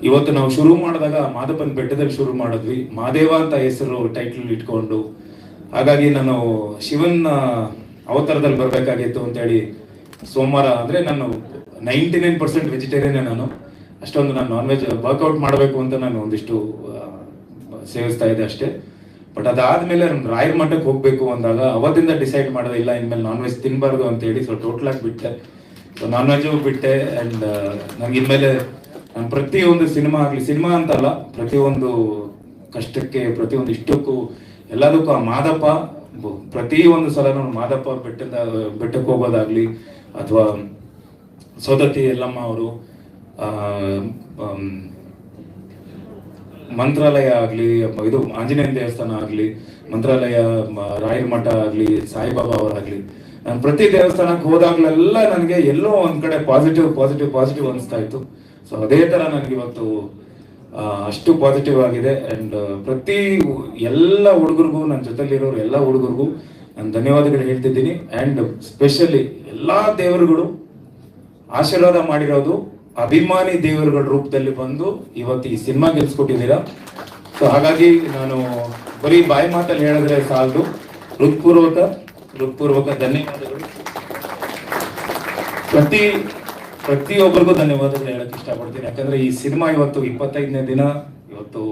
ಇವತ್ತು ನಾವು ಶುರು ಮಾಡಿದಾಗ ಮಾದಪ್ಪನ ಬೆಟ್ಟದಲ್ಲಿ ಶುರು ಮಾಡಿದ್ವಿ, ಮಹಾದೇವ ಅಂತ ಹೆಸರು ಟೈಟಲ್ ಇಟ್ಕೊಂಡು. ಹಾಗಾಗಿ ನಾನು ಶಿವನ್ ಅವತಾರದಲ್ಲಿ ಬರ್ಬೇಕಾಗಿತ್ತು ಅಂತೇಳಿ ಸೋಮವಾರ, ಅಂದ್ರೆ ನಾನು 99% ವೆಜಿಟೇರಿಯನ್, ನಾನು ಅಷ್ಟೊಂದು ನಾನು ನಾನ್ ವೆಜ್ ವರ್ಕೌಟ್ ಮಾಡಬೇಕು ಅಂತ ನಾನು ಒಂದಿಷ್ಟು ಸೇವಿಸ್ತಾ ಇದ್ದೆ ಅಷ್ಟೇ. ಬಟ್ ಅದಾದ್ಮೇಲೆ ರಾಯರ ಮಠಕ್ಕೆ ಹೋಗ್ಬೇಕು ಅಂದಾಗ ಅವತ್ತಿಂದ ಡಿಸೈಡ್ ಮಾಡಿದೆ, ಇಲ್ಲ ಇನ್ಮೇಲೆ ನಾನ್ ವೆಜ್ ತಿನ್ಬಾರ್ದು ಅಂತ ಹೇಳಿ. ಸೊ ಟೋಟಲ್ ಆಗಿ ಬಿಟ್ಟೆ, ಸೊ ನಾನ್ ವೆಜ್ ಬಿಟ್ಟೆ. ಅಂಡ್ ನಂಗೆ ಇನ್ಮೇಲೆ ನಾನು ಪ್ರತಿಯೊಂದು ಸಿನಿಮಾ ಅಂತಲ್ಲ, ಪ್ರತಿಯೊಂದು ಕಷ್ಟಕ್ಕೆ, ಪ್ರತಿಯೊಂದು ಇಷ್ಟಕ್ಕೂ, ಎಲ್ಲದಕ್ಕೂ ಆ ಮಾದಪ್ಪ, ಪ್ರತಿಯೊಂದು ಸಲ ನಾನು ಮಾದಪ್ಪ ಬೆಟ್ಟಕ್ಕೆ ಹೋಗೋದಾಗ್ಲಿ, ಅಥವಾ ಸೋದತಿ ಎಲ್ಲಮ್ಮ ಅವರು ಮಂತ್ರಾಲಯ ಆಗ್ಲಿ, ಇದು ಆಂಜನೇಯ ದೇವಸ್ಥಾನ ಆಗ್ಲಿ, ಮಂತ್ರಾಲಯ, ರಾಯರ ಮಠ ಆಗ್ಲಿ, ಸಾಯಿಬಾಬಾ ಅವರಾಗ್ಲಿ, ನಾನು ಪ್ರತಿ ದೇವಸ್ಥಾನಕ್ಕೆ ಹೋದಾಗ್ಲೆಲ್ಲ ನನಗೆ ಎಲ್ಲೋ ಒಂದ್ ಕಡೆ ಪಾಸಿಟಿವ್ ಅನಿಸ್ತಾ ಇತ್ತು. ಸೊ ಅದೇ ತರ ನನಗೆ ಇವತ್ತು ಅಷ್ಟು ಪಾಸಿಟಿವ್ ಆಗಿದೆ. ಅಂಡ್ ಎಲ್ಲ ಹುಡುಗರಿಗೂ, ನನ್ನ ಜೊತೆಲಿರೋರು ಎಲ್ಲ ಹುಡುಗರಿಗೂ ನಾನು ಧನ್ಯವಾದಗಳು ಹೇಳ್ತಿದ್ದೀನಿ. ಅಂಡ್ ಸ್ಪೆಷಲಿ ಎಲ್ಲಾ ದೇವರುಗಳು ಆಶೀರ್ವಾದ ಮಾಡಿರೋದು ಅಭಿಮಾನಿ ದೇವರುಗಳ ರೂಪದಲ್ಲಿ ಬಂದು ಇವತ್ತು ಈ ಸಿನಿಮಾ ಗೆಲ್ಸ್ಕೊಟ್ಟಿದ್ದೀರಾ. ಸೊ ಹಾಗಾಗಿ ನಾನು ಬರೀ ಬಾಯಿ ಮಾತಲ್ಲಿ ಹೇಳಿದ್ರೆ ಸಾಲದು, ಹೃತ್ಪೂರ್ವಕ ಧನ್ಯವಾದಗಳು. ಪ್ರತಿಯೊಬ್ಬರಿಗೂ ಧನ್ಯವಾದಗಳು ಹೇಳಕ್ ಇಷ್ಟಪಡ್ತೀನಿ. ಯಾಕಂದ್ರೆ ಈ ಸಿನಿಮಾ ಇವತ್ತು 25ನೇ ದಿನ ಇವತ್ತು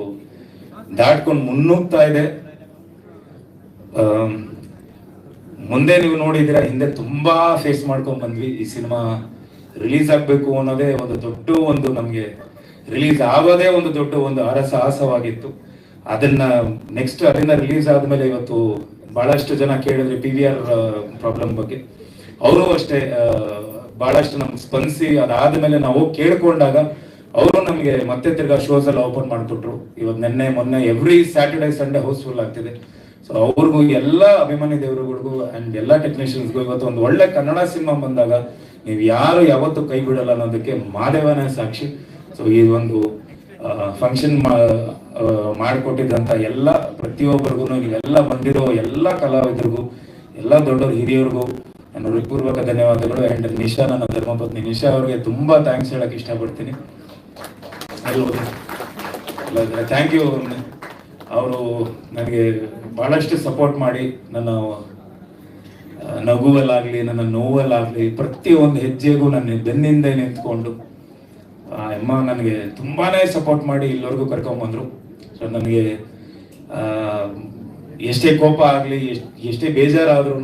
ದಾಟ್ಕೊಂಡು ಮುನ್ನುಗ್ತಾ ಇದೆ. ಮುಂದೆ ನೀವು ನೋಡಿದ್ದೀರಾ, ಹಿಂದೆ ತುಂಬಾ ಫೇಸ್ ಮಾಡ್ಕೊಂಡ್ ಬಂದ್ವಿ. ಈ ಸಿನಿಮಾ ರಿಲೀಸ್ ಆಗ್ಬೇಕು ಅನ್ನೋದೇ ಒಂದು ನಮ್ಗೆ ರಿಲೀಸ್ ಆಗೋದೇ ಒಂದು ದೊಡ್ಡ ಸಾಹಸವಾಗಿತ್ತು. ಅದರಿಂದ ರಿಲೀಸ್ ಆದ್ಮೇಲೆ ಇವತ್ತು ಬಹಳಷ್ಟು ಜನ ಕೇಳಿದ್ರೆ PVR ಪ್ರಾಬ್ಲಮ್ ಬಗ್ಗೆ. ಅವರು ಅಷ್ಟೇ ಬಹಳಷ್ಟು ನಮ್ಗೆ ಸ್ಪಂದಿಸಿ ಅದಾದ್ಮೇಲೆ ನಾವು ಕೇಳ್ಕೊಂಡಾಗ ಅವರು ನಮಗೆ ಮತ್ತೆ ತಿರ್ಗಾ ಶೋಸ್ ಎಲ್ಲ ಓಪನ್ ಮಾಡ್ಬಿಟ್ರು. ಇವತ್ತು ನಿನ್ನೆ ಮೊನ್ನೆ ಎವ್ರಿ ಸ್ಯಾಟರ್ಡೆ ಸಂಡೇ ಹೌಸ್ಫುಲ್ ಆಗ್ತಿದೆ. ಸೊ ಅವ್ರಿಗೂ ಎಲ್ಲ ಅಭಿಮಾನಿ ದೇವರುಗಳಿಗೂ ಅಂಡ್ ಎಲ್ಲ ಟೆಕ್ನಿಷಿಯನ್ಸ್ಗೂ ಇವತ್ತು ಒಂದು ಒಳ್ಳೆ ಕನ್ನಡ ಸಿನಿಮಾ ಬಂದಾಗ ನೀವು ಯಾರು ಯಾವತ್ತೂ ಕೈ ಬಿಡಲ್ಲ ಅನ್ನೋದಕ್ಕೆ ಮಾದೇವನೇ ಸಾಕ್ಷಿ. ಸೊ ಈ ಒಂದು ಫಂಕ್ಷನ್ ಮಾಡಿಕೊಟ್ಟಿದ್ದಂತ ಎಲ್ಲ ಪ್ರತಿಯೊಬ್ಬರಿಗೂ ಇವೆಲ್ಲ ಬಂದಿರೋ ಎಲ್ಲ ಕಲಾವಿದರಿಗೂ ಎಲ್ಲ ದೊಡ್ಡವರು ಹಿರಿಯರಿಗೂ ನನ್ನ ಹೃತ್ಪೂರ್ವಕ ಧನ್ಯವಾದಗಳು. ಅಂಡ್ ನಿಶಾ, ನನ್ನ ಧರ್ಮಪತ್ನಿ ನಿಶಾ ಅವ್ರಿಗೆ ತುಂಬಾ ಥ್ಯಾಂಕ್ಸ್ ಹೇಳಕ್ ಇಷ್ಟಪಡ್ತೀನಿ. Thank you. ಅವರು ನನಗೆ ಬಹಳಷ್ಟು ಸಪೋರ್ಟ್ ಮಾಡಿ ನನ್ನ ನಗುವಲ್ಲಾಗ್ಲಿ ನನ್ನ ನೋವಲ್ಲಾಗ್ಲಿ ಪ್ರತಿಯೊಂದು ಹೆಜ್ಜೆಗೂ ನನ್ನ ಬೆನ್ನಿಂದ ನಿಂತ್ಕೊಂಡು ಅಮ್ಮ ನನಗೆ ತುಂಬಾನೇ ಸಪೋರ್ಟ್ ಮಾಡಿ ಇಲ್ಲಿವರೆಗೂ ಕರ್ಕೊಂಡ್ಬಂದ್ರು. ಸೊ ನನಗೆ ಎಷ್ಟೇ ಕೋಪ ಆಗ್ಲಿ ಎಷ್ಟೇ ಬೇಜಾರಾದ್ರೂ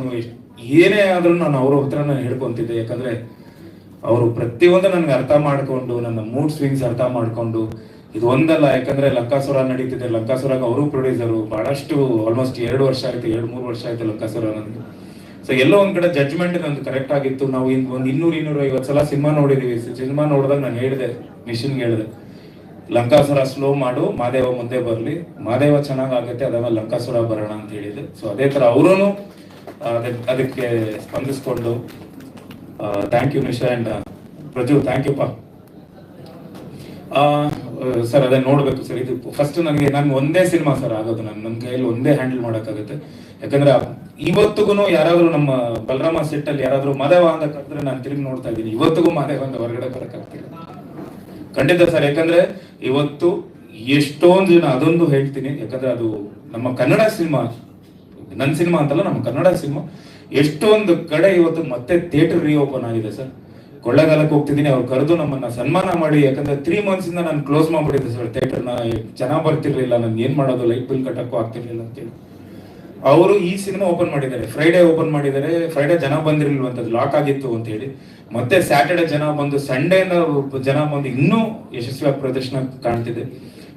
ಏನೇ ಆದ್ರೂ ನಾನು ಅವ್ರ ಹತ್ರ ನಾನು ಹೇಳ್ಕೊಂತಿದ್ದೆ. ಯಾಕಂದ್ರೆ ಅವರು ಪ್ರತಿಯೊಂದು ನನಗೆ ಅರ್ಥ ಮಾಡ್ಕೊಂಡು ನನ್ನ ಮೂಡ್ ಸ್ವಿಂಗ್ಸ್ ಅರ್ಥ ಮಾಡ್ಕೊಂಡು ಇದು ಒಂದಲ್ಲ, ಯಾಕಂದ್ರೆ ಲಂಕಾಸುರ ನಡೀತಿದೆ. ಲಂಕಾಸುರಾಗ ಅವರು ಪ್ರೊಡ್ಯೂಸರು ಬಹಳಷ್ಟು ಆಲ್ಮೋಸ್ಟ್ 2 ವರ್ಷ ಆಯ್ತು, 2-3 ವರ್ಷ ಆಯ್ತು ಲಂಕಾಸುರ ನನಗೆ. ಸೊ ಎಲ್ಲೋ ಒಂದ್ ಕಡೆ ಜಡ್ಜ್ಮೆಂಟ್ ನಂದು ಕರೆಕ್ಟ್ ಆಗಿತ್ತು. ನಾವು ಒಂದು 200-250 ಸಲ ಸಿನಿಮಾ ನೋಡಿದೀವಿ. ಸಿನಿಮಾ ನೋಡಿದಾಗ ನಾನು ಹೇಳಿದೆ, ಮಿಷನ್ಗೆ ಹೇಳಿದೆ, ಲಂಕಾಸುರ ಸ್ಲೋ ಮಾಡು, ಮಾದೇವ ಮುಂದೆ ಬರ್ಲಿ, ಮಾದೇವ ಚೆನ್ನಾಗಾಗತ್ತೆ, ಅದಾದ್ಮೇಲೆ ಲಂಕಾಸುರ ಬರೋಣ ಅಂತ ಹೇಳಿದೆ. ಸೊ ಅದೇ ತರ ಅವರೂ ಅದಕ್ಕೆ ಸ್ಪಂದಿಸ್ಕೊಂಡು thank you Nisha and Praju, thank you ಪಾ. ಸರ್ ಅದೇ ನೋಡ್ಬೇಕು ಸರ್, ಇದು ಫಸ್ಟ್ ನನಗೆ ಒಂದೇ ಸಿನಿಮಾ ಸರ್ ಆಗೋದು. ನನ್ನ ಕೈಯಲ್ಲಿ ಒಂದೇ ಹ್ಯಾಂಡಲ್ ಮಾಡೋಕ್ಕಾಗುತ್ತೆ. ಯಾಕಂದ್ರೆ ಇವತ್ತಿಗೂ ಯಾರಾದ್ರೂ ನಮ್ಮ ಬಲರಾಮ ಸೆಟ್ ಅಲ್ಲಿ ಯಾರಾದ್ರೂ ಮಾದೇವ ಅಂತ ಕರೆದ್ರೆ ನಾನು ತಿರುಗಿ ನೋಡ್ತಾ ಇದ್ದೀನಿ. ಇವತ್ತಿಗೂ ಮಾದೇವ ಅಂತ ಹೊರಗಡೆ ಬರಕ್ಕಾಗ್ತಿಲ್ಲ. ಖಂಡಿತ ಸರ್, ಯಾಕಂದ್ರೆ ಇವತ್ತು ಎಷ್ಟೊಂದು ಜನ, ಅದೊಂದು ಹೇಳ್ತೀನಿ, ಯಾಕಂದ್ರೆ ಅದು ನಮ್ಮ ಕನ್ನಡ ಸಿನಿಮಾ, ನನ್ನ ಸಿನಿಮಾ ಅಂತಲ್ಲ, ನಮ್ಮ ಕನ್ನಡ ಸಿನಿಮಾ ಎಷ್ಟೊಂದು ಕಡೆ ಇವತ್ತು ಮತ್ತೆ ಥಿಯೇಟರ್ ರೀಓಪನ್ ಆಗಿದೆ ಸರ್. ಕೊಳ್ಳೇಗಾಲಕ್ಕೆ ಹೋಗ್ತಿದ್ದೀನಿ, ಅವ್ರು ಕರೆದು ನಮ್ಮನ್ನ ಸನ್ಮಾನ ಮಾಡಿ, ಯಾಕಂದ್ರೆ 3 months ಇಂದ ನಾನು ಕ್ಲೋಸ್ ಮಾಡ್ಬಿಟ್ಟಿದ್ದೆ ಸರ್ ಥಿಯೇಟರ್ನ. ಚೆನ್ನಾಗಿ ಬರ್ತಿರ್ಲಿಲ್ಲ, ನನ್ಗೆ ಏನ್ ಮಾಡೋದು, ಲೈಟ್ ಬಿಲ್ ಕಟ್ಟಕ್ಕೂ ಆಗ್ತಿರ್ಲಿಲ್ಲ ಅಂತೇಳಿ ಅವರು ಈ ಸಿನಿಮಾ ಓಪನ್ ಮಾಡಿದ್ದಾರೆ. ಫ್ರೈಡೇ ಓಪನ್ ಮಾಡಿದ್ದಾರೆ. ಫ್ರೈಡೇ ಜನ ಬಂದಿರ್ಲಿಲ್ವಂತದ್ದು, ಲಾಕ್ ಆಗಿತ್ತು ಅಂತ ಹೇಳಿ. ಮತ್ತೆ ಸ್ಯಾಟರ್ಡೆ ಜನ ಬಂದು, ಸಂಡೇನ ಜನ ಬಂದು ಇನ್ನೂ ಯಶಸ್ವಿಯಾಗಿ ಪ್ರದರ್ಶನ ಕಾಣ್ತಿದೆ.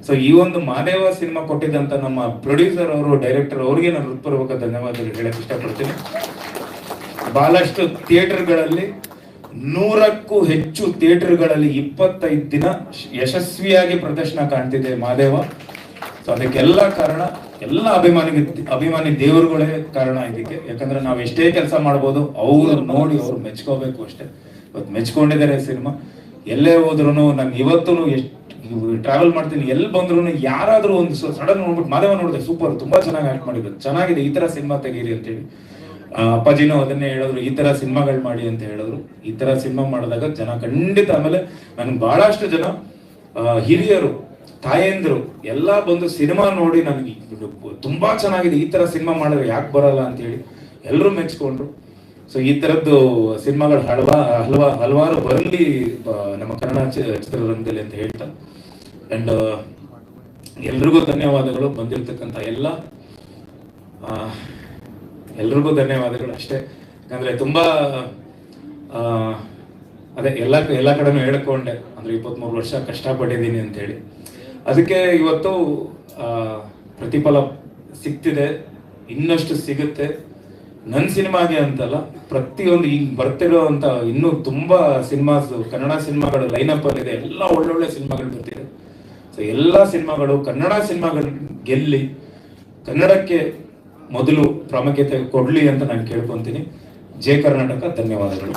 ಸೊ ಈ ಒಂದು ಮಾದೇವ ಸಿನಿಮಾ ಕೊಟ್ಟಿದ್ದಂತ ನಮ್ಮ ಪ್ರೊಡ್ಯೂಸರ್ ಅವರು, ಡೈರೆಕ್ಟರ್ ಅವ್ರಿಗೆ ನಾನು ಹೃತ್ಪೂರ್ವಕ ಧನ್ಯವಾದಗಳು ಹೇಳಕ್ ಇಷ್ಟಪಡ್ತೀನಿ. ಬಹಳಷ್ಟು ಥಿಯೇಟರ್ಗಳಲ್ಲಿ 100ಕ್ಕೂ ಹೆಚ್ಚು ಥಿಯೇಟರ್ಗಳಲ್ಲಿ 25 ದಿನ ಯಶಸ್ವಿಯಾಗಿ ಪ್ರದರ್ಶನ ಕಾಣ್ತಿದೆ ಮಾದೇವ. ಸೊ ಅದಕ್ಕೆಲ್ಲ ಕಾರಣ ಎಲ್ಲ ಅಭಿಮಾನಿ ದೇವರುಗಳೇ ಕಾರಣ ಇದಕ್ಕೆ. ಯಾಕಂದ್ರೆ ನಾವು ಎಷ್ಟೇ ಕೆಲಸ ಮಾಡ್ಬೋದು, ಅವ್ರು ನೋಡಿ ಅವ್ರು ಮೆಚ್ಕೋಬೇಕು ಅಷ್ಟೇ. ಇವತ್ತು ಮೆಚ್ಕೊಂಡಿದ್ದಾರೆ ಸಿನಿಮಾ. ಎಲ್ಲೇ ಹೋದ್ರು ನಾನು ಇವತ್ತು ಎಷ್ಟು ಟ್ರಾವೆಲ್ ಮಾಡ್ತೀನಿ, ಎಲ್ಲಿ ಬಂದ್ರು ಯಾರಾದ್ರೂ ಒಂದು ಸಡನ್ ನೋಡ್ಬಿಟ್ಟು ಮಾದೇವ ನೋಡಿದೆ, ಸೂಪರ್, ತುಂಬಾ ಚೆನ್ನಾಗಿ ಆಕ್ಟ್ ಮಾಡಿದ್ರು, ಚೆನ್ನಾಗಿದೆ, ಈ ತರ ಸಿನಿಮಾ ತೆಗೀರಿ ಅಂತ ಹೇಳಿ. ಅಪ್ಪಾಜಿನೂ ಅದನ್ನೇ ಹೇಳಿದ್ರು, ಈ ತರ ಸಿನಿಮಾಗಳು ಮಾಡಿ ಅಂತ ಹೇಳಿದ್ರು. ಈ ತರ ಸಿನಿಮಾ ಮಾಡಿದಾಗ ಜನ ಖಂಡಿತ, ಆಮೇಲೆ ನನ್ಗೆ ಬಹಳಷ್ಟು ಜನ ಹಿರಿಯರು, ತಾಯಂದ್ರು ಎಲ್ಲ ಬಂದು ಸಿನಿಮಾ ನೋಡಿ ನನಗೆ ತುಂಬಾ ಚೆನ್ನಾಗಿದೆ, ಈ ತರ ಸಿನಿಮಾ ಮಾಡಿದ್ರೆ ಯಾಕೆ ಬರಲ್ಲ ಅಂತ ಹೇಳಿ ಎಲ್ಲರೂ ಮೆಚ್ಕೊಂಡ್ರು. ಸೊ ಈ ತರದ್ದು ಸಿನಿಮಾಗಳು ಹಲವಾರು ಬರಲಿ ನಮ್ಮ ಕನ್ನಡ ಚಿತ್ರರಂಗದಲ್ಲಿ ಅಂತ ಹೇಳ್ತಾ, ಅಂಡ್ ಎಲ್ರಿಗೂ ಧನ್ಯವಾದಗಳು. ಬಂದಿರತಕ್ಕಂತ ಎಲ್ರಿಗೂ ಧನ್ಯವಾದಗಳು ಅಷ್ಟೇ. ಯಾಕಂದ್ರೆ ತುಂಬಾ ಅದೇ ಎಲ್ಲ ಕಡೆನೂ ಹೇಳ್ಕೊಂಡೆ, ಅಂದ್ರೆ 23 ವರ್ಷ ಕಷ್ಟಪಟ್ಟಿದ್ದೀನಿ ಅಂತ ಹೇಳಿ. ಅದಕ್ಕೆ ಇವತ್ತು ಪ್ರತಿಫಲ ಸಿಗ್ತಿದೆ, ಇನ್ನಷ್ಟು ಸಿಗುತ್ತೆ. ನನ್ನ ಸಿನಿಮಾಗೆ ಅಂತಲ್ಲ, ಪ್ರತಿಯೊಂದು ಈಗ ಬರ್ತಿರೋ ಅಂತ ಇನ್ನೂ ತುಂಬಾ ಸಿನಿಮಾಸ್, ಕನ್ನಡ ಸಿನಿಮಾಗಳು ಲೈನಪ್ ಅಲ್ಲಿ ಇದೆ. ಎಲ್ಲ ಒಳ್ಳೊಳ್ಳೆ ಸಿನಿಮಾಗಳು ಬರ್ತಿದೆ. ಸೊ ಎಲ್ಲ ಸಿನಿಮಾಗಳು, ಕನ್ನಡ ಸಿನಿಮಾಗಳು ಗೆಲ್ಲಿ, ಕನ್ನಡಕ್ಕೆ ಮೊದಲು ಪ್ರಾಮುಖ್ಯತೆ ಕೊಡ್ಲಿ ಅಂತ ನಾನು ಕೇಳ್ಕೊಂತೀನಿ. ಜೈ ಕರ್ನಾಟಕ. ಧನ್ಯವಾದಗಳು.